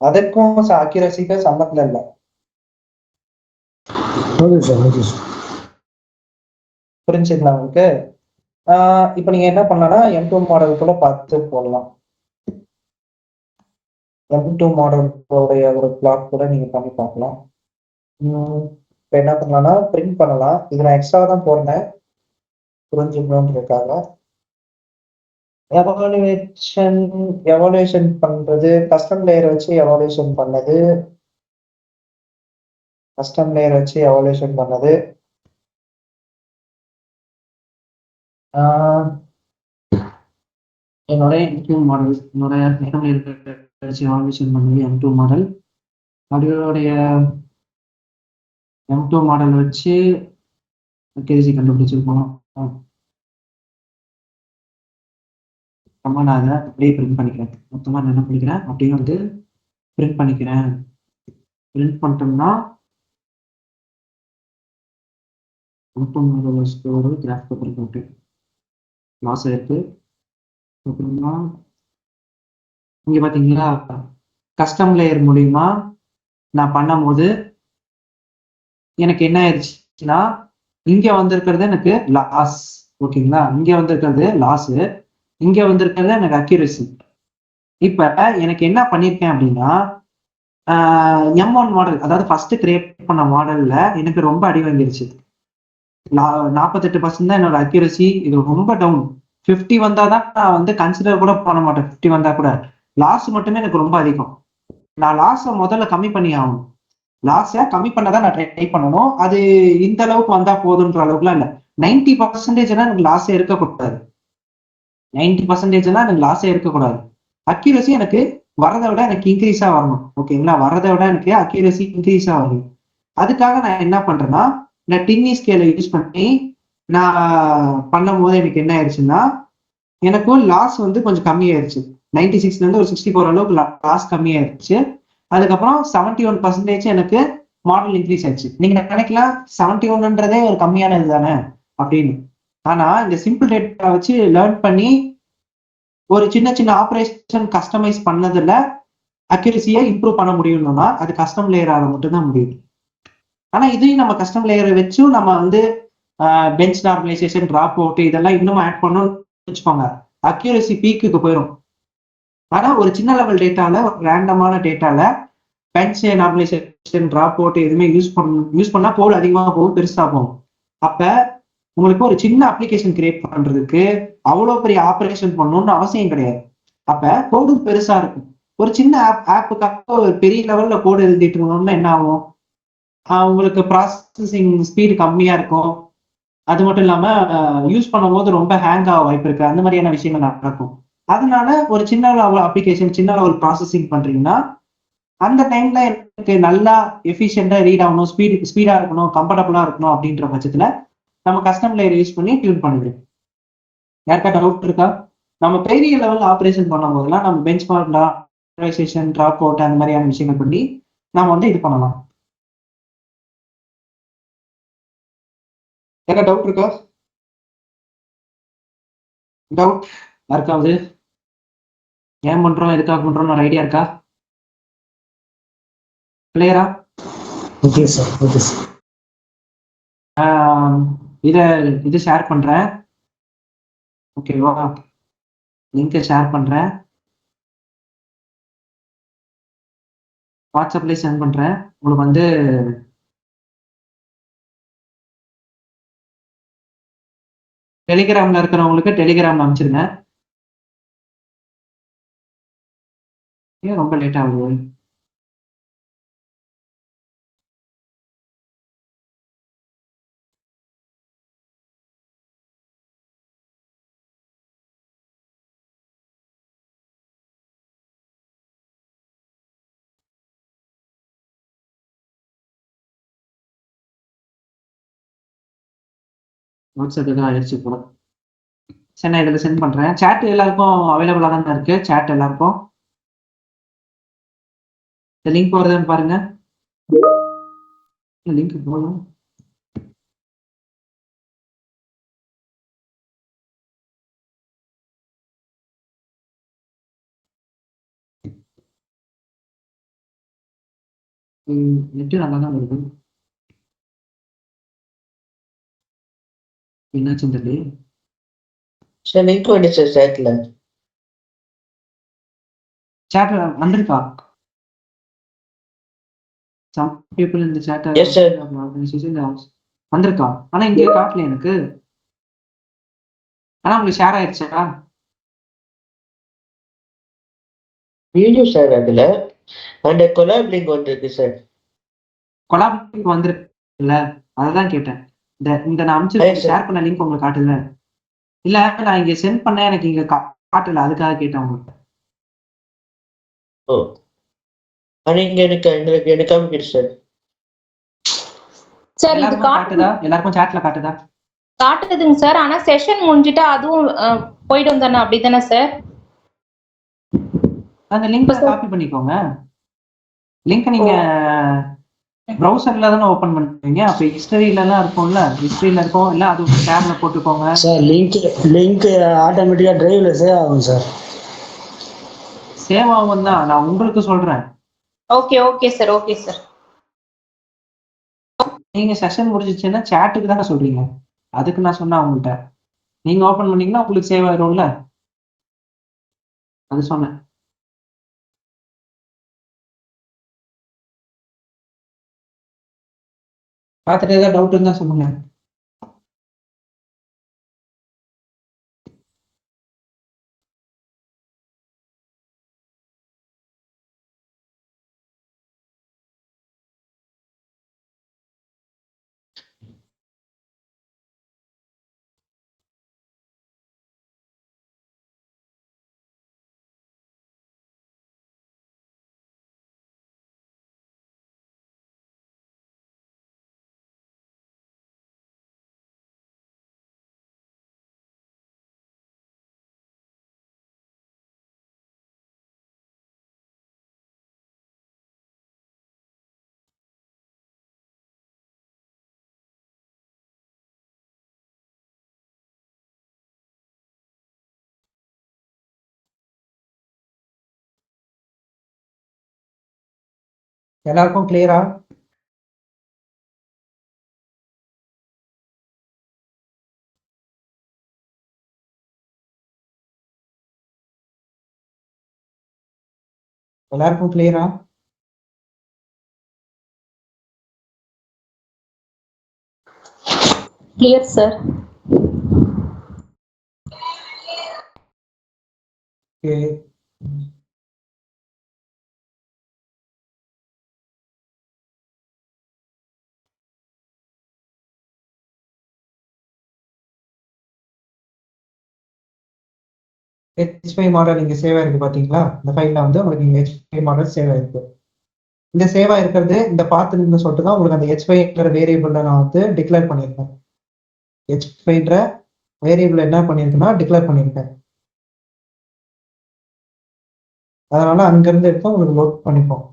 அதற்கும் அக்யூரசிக்கும் சம்மந்தம் இல்லை. புரிஞ்சுக்கலாம் உங்களுக்கு? இப்ப நீங்க என்ன பண்ணலாம்னா M2 மாடல் கூட பார்த்து போடலாம். M2 மாடல் ஒரு பிளாட் கூட நீங்க பண்ணி பார்க்கலாம். இப்ப என்ன பண்ணலாம்னா பிரிண்ட் பண்ணலாம். இது நான் எக்ஸ்ட்ரா தான் போடுறேன் புரிஞ்சுக்கணுன்றதுக்காக. எவாலுவேஷன் பண்றது, கஸ்டம் லேயர் வச்சு எவாலுவேஷன் பண்ணது, என்னோட M2 மாடல், என்னோட வச்சு எவாலுவேஷன் பண்ணது M2 மாடல். அதோடைய M2 மாடல் வச்சு அக்யூரசி கண்டுபிடிச்சிருக்கோம். நான் அதை அப்படியே பிரிண்ட் பண்ணிக்கிறேன். மொத்தமா நான் என்ன பண்ணிக்கிறேன் அப்படியே வந்து பிரிண்ட் பண்ணிக்கிறேன். பிரிண்ட் பண்ணிட்டோம்னா ஒரு கிராஃப் பேப்பர் போட்டு லாஸ் இருக்கு. அப்புறமா இங்க பாத்தீங்களா கஸ்டம் லேயர் மூலியமா நான் பண்ணும் போது எனக்கு என்ன ஆயிடுச்சுன்னா இங்க வந்திருக்கிறது எனக்கு லாஸ். ஓகேங்களா, இங்க வந்திருக்கிறது லாஸ், இங்க வந்திருக்கிறது எனக்கு அக்யூரசி. இப்ப எனக்கு என்ன பண்ணிருக்கேன் அப்படின்னா M1 மாடல், அதாவது ஃபர்ஸ்ட் கிரியேட் பண்ண மாடல்ல எனக்கு ரொம்ப அடி வாங்கிருச்சு. 48% தான் என்னோட அக்யூரசி. இது ரொம்ப டவுன். 50 வந்தாதான் நான் வந்து கன்சிடர் கூட பண்ண மாட்டேன். 50 வந்தா கூட லாஸ் மட்டுமே எனக்கு ரொம்ப அதிகம். நான் லாஸை முதல்ல கம்மி பண்ணி ஆகணும். லாஸை கம்மி பண்ணதான் நான் ட்ரை பண்ணணும். அது இந்த அளவுக்கு வந்தா போதுன்ற அளவுக்குலாம் இல்லை. 90%னா எனக்கு லாஸே இருக்கக்கூடாது. 90%னா எனக்கு லாஸே இருக்கக்கூடாது. அக்யூரசி எனக்கு வரதை விட எனக்கு இன்க்ரீஸா வரணும். ஓகேங்களா, வரதை விட எனக்கு அக்யூரசி இன்க்ரீஸா வரணும். அதுக்காக நான் என்ன பண்றேன்னா இந்த டின்னி ஸ்கேலை யூஸ் பண்ணி நான் பண்ணும் போது எனக்கு என்ன ஆயிடுச்சுன்னா எனக்கும் லாஸ் வந்து கொஞ்சம் கம்மியாயிருச்சு. 96ல இருந்து ஒரு 64 அளவுக்கு லாஸ் கம்மியாயிருச்சு. அதுக்கப்புறம் 71% எனக்கு மாடல் இன்க்ரீஸ் ஆயிடுச்சு. நீங்க நினைக்கலாம் 71ன்றதே ஒரு கம்மியானது தானே அப்படின்னு. ஆனா இந்த சிம்பிள் டேட்டா வச்சு லேர்ன் பண்ணி ஒரு சின்ன சின்ன ஆப்ரேஷன் கஸ்டமைஸ் பண்ணதுல அக்யூரசியை இம்ப்ரூவ் பண்ண முடியும்னா அது கஸ்டம் லேயரால மட்டும்தான் முடியும். ஆனா இதையும் நம்ம கஸ்டம் லேயரை வச்சும் நம்ம வந்து பெஞ்ச் நார்மலைசேஷன், டிராப் அவுட் இதெல்லாம் இன்னும் ஆட் பண்ணணும்னு வச்சுக்கோங்க, அக்யூரசி பீக்குக்கு போயிடும். ஆனா ஒரு சின்ன லெவல் டேட்டால, ஒரு ரேண்டமான டேட்டால பெஞ்ச் நார்மலைசேஷன், டிராப் அவுட் எதுவுமே யூஸ் பண்ணா கோட் அதிகமாக போகும், பெருசா போகும். அப்ப உங்களுக்கு ஒரு சின்ன அப்ளிகேஷன் கிரியேட் பண்றதுக்கு அவ்வளவு பெரிய ஆப்ரேஷன் பண்ணணும்னு அவசியம் கிடையாது. அப்ப கோடும் பெருசா இருக்கும். ஒரு சின்ன ஆப்புக்காக ஒரு பெரிய லெவல்ல கோடு எழுதிட்டு இருந்தோம்னா என்ன ஆகும்? உங்களுக்கு ப்ராசஸிங் ஸ்பீடு கம்மியா இருக்கும். அது மட்டும் இல்லாம யூஸ் பண்ணும்போது ரொம்ப ஹேங் ஆக வாய்ப்பு இருக்கு. அந்த மாதிரியான விஷயங்கள் நடக்கும். அதனால ஒரு சின்ன லெவல் அப்ளிகேஷன், சின்ன லெவல் ப்ராசஸிங் பண்றீங்கன்னா அந்த டைம்ல எனக்கு நல்லா எஃபிஷியண்டா ரீட் ஆகணும், ஸ்பீடா இருக்கணும், கம்ஃபர்டபுளா இருக்கணும் அப்படின்ற பட்சத்துல நம்ம கஸ்டம் லேயர் யூஸ் பண்ணி டியூன் பண்ணிடுறோம். யாருக்கா டவுட் இருக்கா? நம்ம பெரிய லெவல் ஆப்ரேஷன் பண்ணும் போதெல்லாம் நம்ம benchmark, normalization, dropout அந்த மாதிரியான விஷயங்கள் பண்ணி நாம இது பண்ணலாம். என்ன டவுட் இருக்கா? டவுட் யாருக்காவது? ஏன் பண்றோம், எதுக்காக பண்றோம்னு ஒரு ஐடியா இருக்கா? கிளியரா? Okay sir, okay sir. இத இது ஷேர் பண்றேன். ஓகேவா? லிங்கை ஷேர் பண்றேன், வாட்ஸ்அப்ல சென்ட் பண்றேன். உங்களுக்கு டெலிகிராம்ல இருக்கிறவங்களுக்கு டெலிகிராம்ல அனுப்பிச்சிருங்க. ஏன் ரொம்ப லேட் ஆகுது? வாட்ஸ்அப் தான் ஆயிடுச்சு போல. சரி, நான் இதில் சென்ட் பண்றேன். சேட் எல்லாருக்கும் அவைலபிளா தானே இருக்கு? சேட் எல்லாருக்கும் இந்த லிங்க் வருதுன்னு பாருங்க. லிங்க் போதும். நெட்டு நல்லா தான் வருது. என்னாச்சுன்னு தெரியல. சார் லிங்க் வந்துச்சு சார் சேட்ல. சேட் வந்திருக்கா? சம் பீப்புள் இந்த சேட் Yes, sir. வந்திருக்கா? ஆனா இங்கே காட்டல எனக்கு. ஆனா உங்களுக்கு ஷேர் ஆயிடுச்சா? வீடியோ சார் அதுல அந்த கொலாப் லிங்க் வந்திருக்கு சார். கொலாபரேட் வந்திருக்குல்ல, அததான் கேட்டேன். இந்த நான் Yes, அனுப்பிச்சு sir. ஷேர் பண்ண லிங்க் உங்களுக்கு காட்டுல? இல்ல, நான் இங்க சென்ட் பண்ணேன், எனக்கு இங்க காட்டல, அதுக்காக கேட்டேன் உங்களுக்கு. ஓ, நீங்க எனக்கு காமிக்கிடு சார். சார் இது எல்லாருக்கும் காட்டுதா? எல்லாருக்கும் சேட்ல காட்டுதா? காட்டுதுங்க சார். ஆனா செஷன் முடிஞ்சிட்டா அதுவும் போயிடும் தானே? அப்படிதானே சார்? அந்த லிங்க் காப்பி பண்ணிக்கோங்க. லிங்க் நீங்க ப்ரௌசர்ல தானே ஓபன் பண்ணுவீங்க. அப்ப ஹிஸ்டரியில எல்லாம் இருக்கும்ல, ஹிஸ்டரியில இருக்கும், இல்ல அது டேப்ல போட்டுக்கோங்க. சார் லிங்க் ஆட்டோமேட்டிக்கா டிரைவ்ல சேவ் ஆகும் சார். சேவ் ஆகும் தான், நான் உங்களுக்கு சொல்றேன். Okay okay sir, okay sir. நீங்க செஷன் முடிஞ்சிச்சுன்னா சேட்டுக்கு தானே சொல்றீங்க, அதுக்கு நான் சொன்னேன் உங்கள்கிட்ட. நீங்க ஓபன் பண்ணீங்கன்னா உங்களுக்கு சேவ் ஆயிரும்ல, அது சொன்னேன். பார்த்துட்டு ஏதாவது டவுட் இருந்தா சொல்லுங்க. எல்லாருக்கும் கிளியரா? எல்லாருக்கும் கிளியரா? Clear sir. Okay. H5 model இங்க சேவ் ஆயிருக்கு பாத்தீங்களா? இந்த ஃபைல்ல வந்து உங்களுக்கு இங்க H5 மாடல் சேவ் ஆயிருக்கு. இந்த சேவ் ஆயிருக்கிறது இந்த பாத்துன்னு சொல்லிட்டு தான் உங்களுக்கு அந்த H5ங்கிற வேரியபிள்ல நான் வந்து டிக்ளேர் பண்ணியிருக்கேன். H5ன்ற வேரியபிள் என்ன பண்ணியிருக்கேன்னா டிக்ளேர் பண்ணியிருக்கேன். அதனால அங்கிருந்து எடுத்து உங்களுக்கு லோட் பண்ணிப்போம்.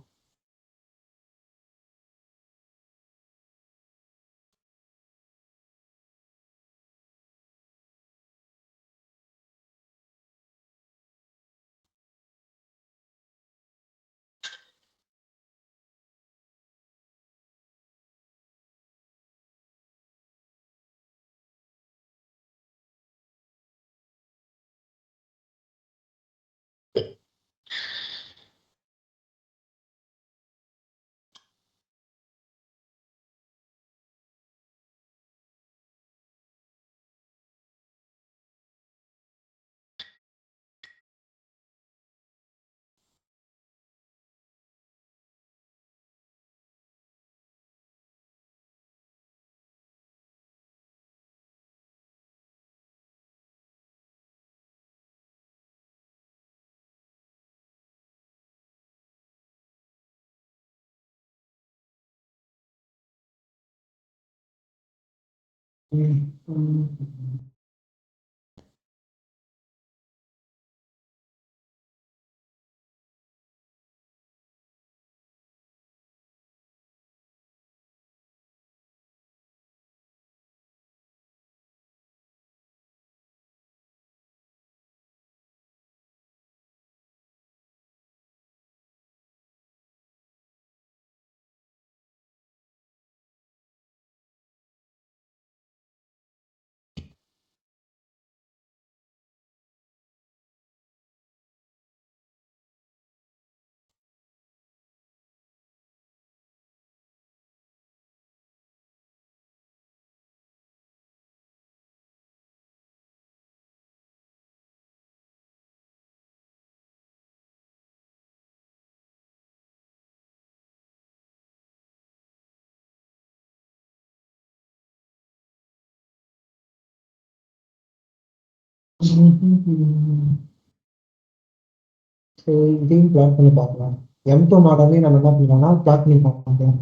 சரி, இதையும் பிளாட் பண்ணி பார்க்கலாம். M2 மாடலையும் நம்ம என்ன பண்ணலாம்னா பிளாட் பண்ணி பார்க்கலாம்.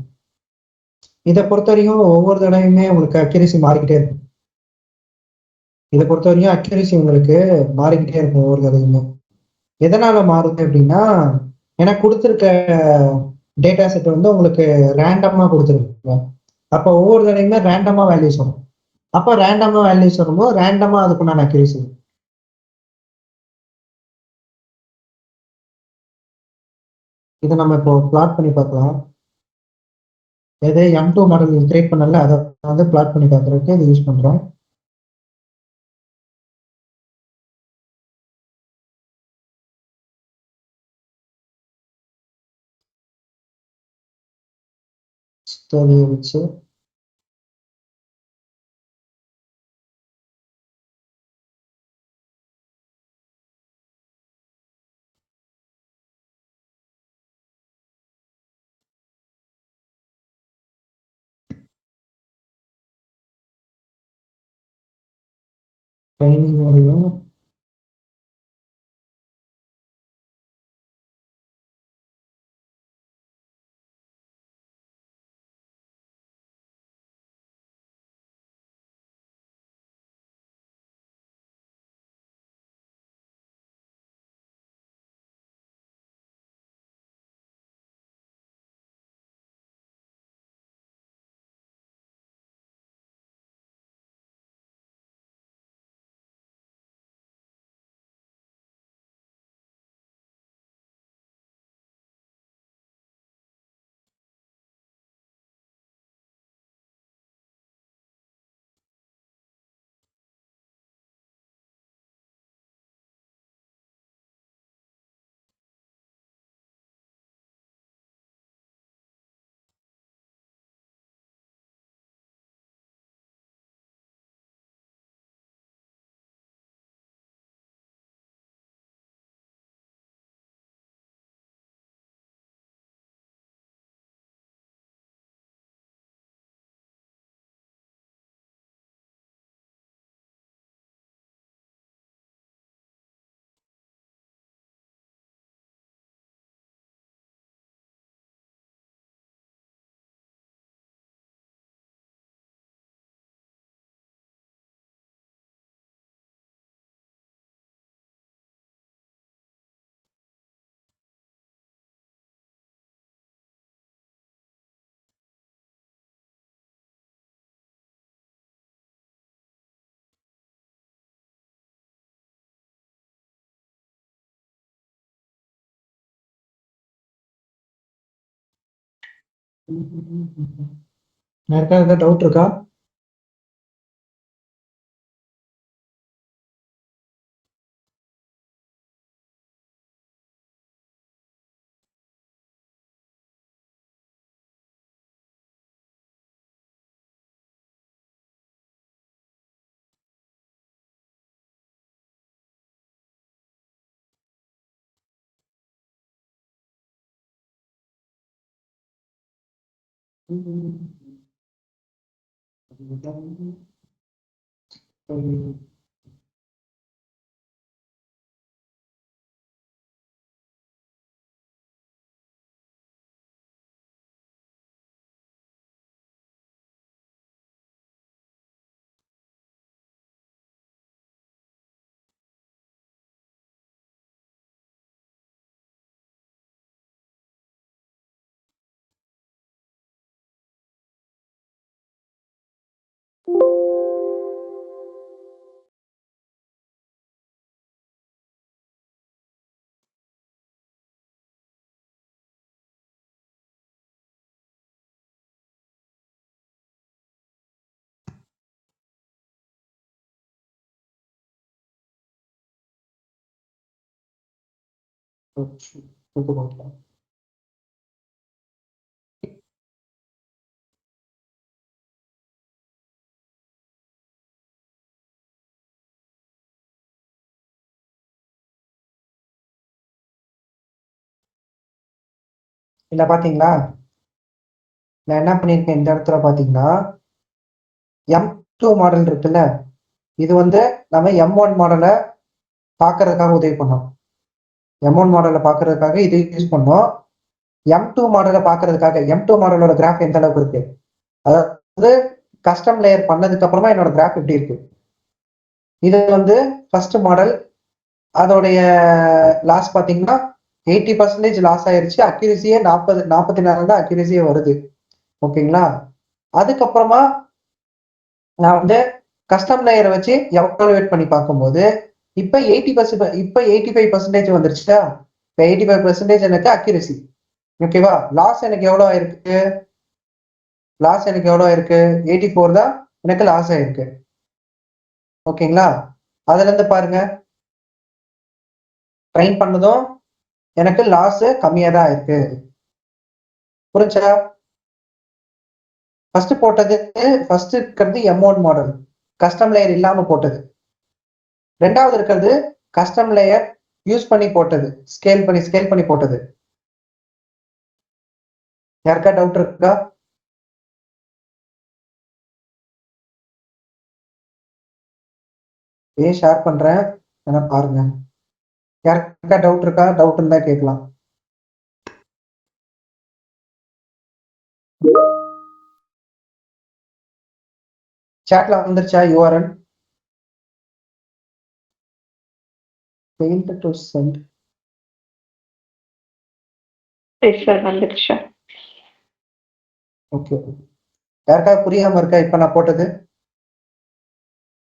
இதை பொறுத்தவரையும் ஒவ்வொரு தடவையுமே உங்களுக்கு அக்யூரசி மாறிக்கிட்டே இருக்கும். இதை பொறுத்தவரையும் அக்யூரசி உங்களுக்கு மாறிக்கிட்டே இருக்கும் ஒவ்வொரு தடவையுமே. எதனால மாறுது அப்படின்னா, எனக்கு கொடுத்துருக்க டேட்டா செட் வந்து உங்களுக்கு ரேண்டமா கொடுத்துருக்கு. அப்போ ஒவ்வொரு தடவையுமே ரேண்டமா வேல்யூஸ் வரும். அப்போ ரேண்டமா வேல்யூஸ் வரும்போது ரேண்டமா அதுக்குண்டான அக்யூரசி. இதை நம்ம இப்போ பிளாட் பண்ணி பார்க்கலாம். எது M2 மாடல் கிரியேட் பண்ணல அதை வந்து பிளாட் பண்ணி பார்க்கறதுக்கு இது யூஸ் பண்றோம். ஸ்டோரியை வச்சு ட்ரைனிங்கோடையும் யாருக்காவது டவுட் இருக்கா? இல்ல பாத்தீங்களா, நான் என்ன பண்ணிருக்கேன் இந்த இடத்துல பாத்தீங்கன்னா, M2 மாடல் இருக்குல்ல, இது வந்து நம்ம M1 மாடலை பாக்குறதுக்காக உதவி பண்ணோம். M1 மாடலை பாக்குறதுக்காக இது யூஸ் பண்ணோம். M2 மாடலை பாக்குறதுக்காக M2 மாடலோட கிராஃப் எந்த அளவுக்கு இருக்கு, அதாவது கஸ்டம் லேயர் பண்ணதுக்கு அப்புறமா என்னோட கிராஃப் எப்படி இருக்கு. இது வந்து ஃபர்ஸ்ட் மாடல், அதோடைய லாஸ் பாத்தீங்கன்னா 80% லாஸ் ஆயிருச்சு. அக்யூரசியே 44 தான் அக்யூரசியே வருது. ஓகேங்களா, அதுக்கப்புறமா நான் வந்து கஸ்டம் லேயரை வச்சு எவாலுவேட் பண்ணி பார்க்கும்போது இப்போ 85% வந்துருச்சுட்டா. இப்போ 85% எனக்கு அக்யூரசி. ஓகேவா, லாஸ் எனக்கு எவ்வளோ ஆயிருக்கு, 84 தான் எனக்கு லாஸ் ஆயிருக்கு. ஓகேங்களா, அதுல இருந்து பாருங்க, ட்ரைன் பண்ணதும் எனக்கு லாஸ் கம்மியா தான் இருக்கு. புரிஞ்சா? ஃபர்ஸ்ட் இருக்கிறது M1 மாடல், கஸ்டம் லேயர் இல்லாம போட்டது. ரெண்டாவது இருக்கிறது கஸ்டம் லேயர் யூஸ் பண்ணி போட்டது, ஸ்கேல் பண்ணி போட்டது. யாருக்கா டவுட் இருக்கா? ஷேர் பண்றேன், என்ன பாருங்க. யாருக்கா டவுட் இருக்கா? டவுட் இருந்தா கேட்கலாம். சாட்ல வந்துருச்சா URL? Failed to send. Sir வந்துருச்சு. ஓகே, யாருக்காவது புரியாம இருக்கா இப்ப நான் போட்டது?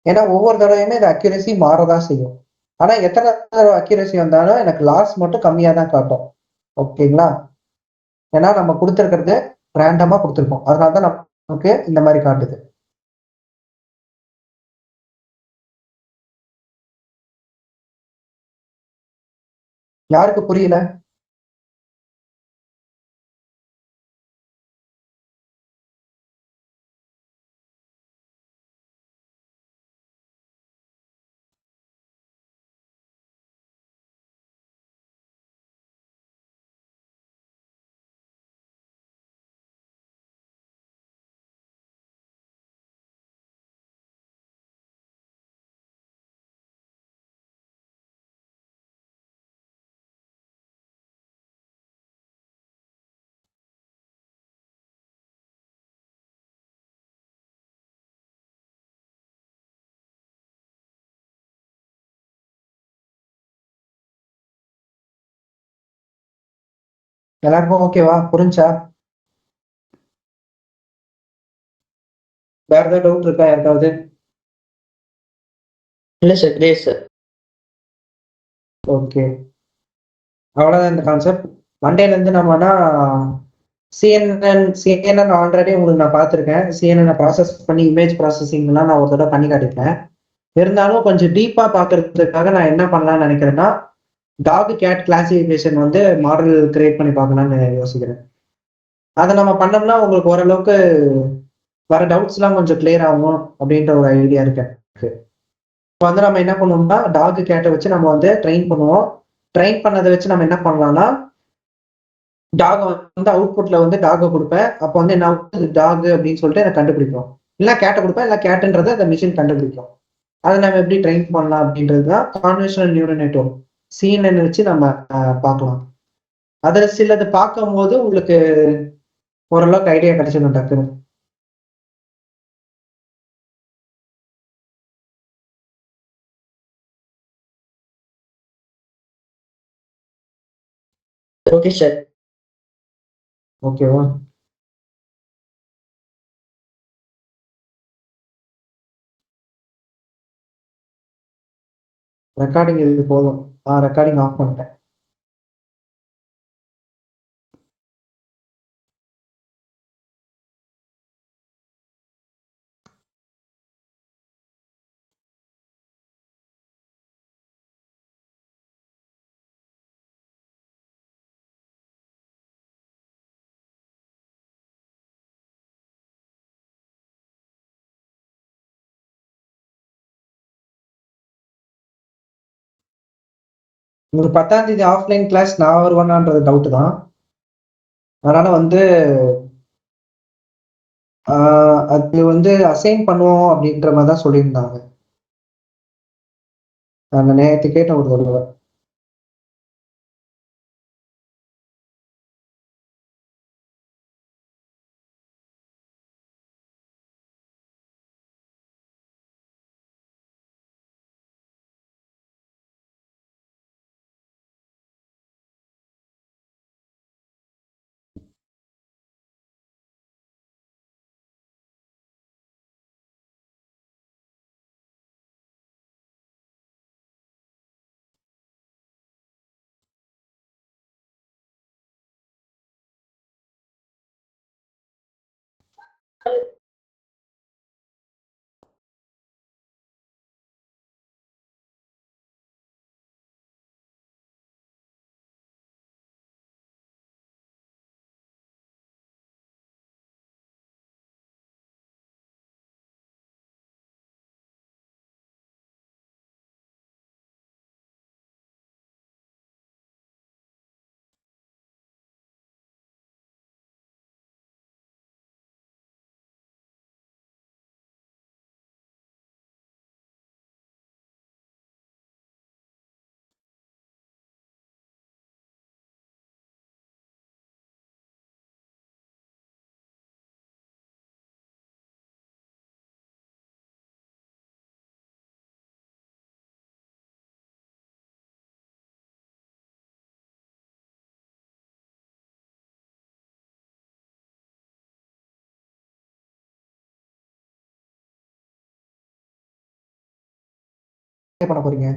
ஏன்னா ஒவ்வொரு தடவையுமே இந்த அக்யூரசி மாறதான் செய்யும். ஆனா எத்தனை தடவை அக்யூரசி வந்தாலும் எனக்கு லாஸ் மட்டும் கம்மியா தான் காட்டும். ஓகேங்களா, ஏன்னா நம்ம கொடுத்துருக்கிறது ரேண்டமா கொடுத்துருக்கோம், அதனாலதான் நமக்கு இந்த மாதிரி காட்டுது. யாருக்கு புரியல? எல்லாருக்கும் ஓகேவா? புரிஞ்சா? வேற ஏதாவது டவுட் இருக்கா யாருக்காவது? இல்ல சார், கிரேட் சார். ஓகே, அவ்வளோதான் இந்த கான்செப்ட். மண்டேல இருந்து நம்மனா சிஎன்என் ஆல்ரெடி உங்களுக்கு நான் பார்த்துருக்கேன். சிஎன்என் ப்ராசஸ் பண்ணி இமேஜ் ப்ராசஸிங்லாம் நான் ஒரு தடவை பண்ணி காட்டியிருக்கேன். இருந்தாலும் கொஞ்சம் டீப்பா பார்க்கறதுக்காக நான் என்ன பண்ணலாம்னு நினைக்கிறேன்னா, டாக் கேட் கிளாசிஃபிகேஷன் வந்து மாடல் கிரியேட் பண்ணி பார்க்கலாம்னு யோசிக்கிறேன். அதை நம்ம பண்ணோம்னா உங்களுக்கு ஓரளவுக்கு வர டவுட்ஸ்லாம் கொஞ்சம் கிளியர் ஆகும் அப்படின்ற ஒரு ஐடியா இருக்கு. இப்போ வந்து நம்ம என்ன பண்ணுவோம்னா, டாக் கேட்டை வச்சு நம்ம வந்து ட்ரெயின் பண்ணுவோம். ட்ரெயின் பண்ணதை வச்சு நம்ம என்ன பண்ணலாம்னா, டாக் வந்து அவுட்புட்ல வந்து டாகை கொடுப்பேன். அப்போ வந்து என்ன டாக் அப்படின்னு சொல்லிட்டு எனக்கு கண்டுபிடிக்கும். இல்லை கேட்டை கொடுப்பேன், இல்லை கேட்டுன்றதை அந்த மிஷின் கண்டுபிடிக்கும். அதை நம்ம எப்படி ட்ரெயின் பண்ணலாம் அப்படின்றது தான் கான்வென்ஷனல் நியூரல் நெட்வொர்க் CNN வச்சு நம்ம பார்க்கலாம். அதில் சிலது பார்க்கும்போது உங்களுக்கு ஓரளவுக்கு ஐடியா கிடைச்சிடும் டக்குன்னு. Okay sir. ஓகேவா? ரெக்கார்டிங் இது போதும். ரெக்கார்டிங் ஆஃப் பண்ணிட்டேன். உங்களுக்கு 10ஆம் தேதி ஆஃப்லைன் கிளாஸ் நான் வருவேனான்றது டவுட் தான். அதனால வந்து அது வந்து அசைன் பண்ணுவோம் அப்படின்ற மாதிரி தான் சொல்லியிருந்தாங்க. நான் நேற்று கேட்டேன் ஒரு தடவை. என்ன பண்ண போறீங்க?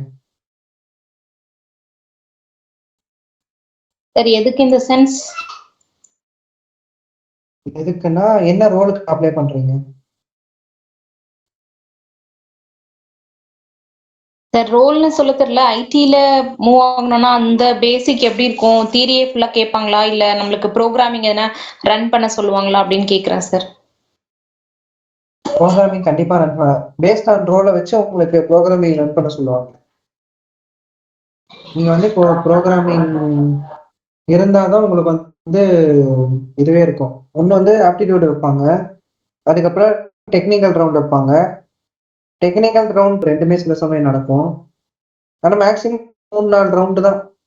சார் எதுக்கு இந்த சென்ஸ்? எதுக்குன்னா என்ன ரோலுக்கு அப்ளை பண்றீங்க? சார் ரோல்னு சொல்ல தெரியல. ஐடில மூவ் ஆகணும்னா அந்த பேசிக் எப்படி இருக்கும்? தியரியே ஃபுல்லா கேட்பாங்களா, இல்ல நம்மளுக்கு ப்ரோக்ராமிங் எதனா ரன் பண்ண சொல்லுவாங்களா அப்படின்னு கேக்குறேன் சார். ப்ரோக்ராமிங் கண்டிப்பா ரன் பண்ண, பேஸ்ட் ஆன் ரோலை வச்சு உங்களுக்கு ப்ரோக்ராமிங் ரன் பண்ண சொல்லுவாங்க. நீங்க வந்து இப்போ ப்ரோக்ராமிங் இருந்தாதான் உங்களுக்கு வந்து இதுவே இருக்கும். ஒன்று வந்து ஆப்டிடியூட் வைப்பாங்க, அதுக்கப்புறம் டெக்னிக்கல் ரவுண்ட் வைப்பாங்க. டெக்னிக்கல் ரவுண்ட் ரெண்டுமே சில சமயம் நடக்கும். ஆனால் மேக்ஸிமம் 3-4 ரவுண்டு தான்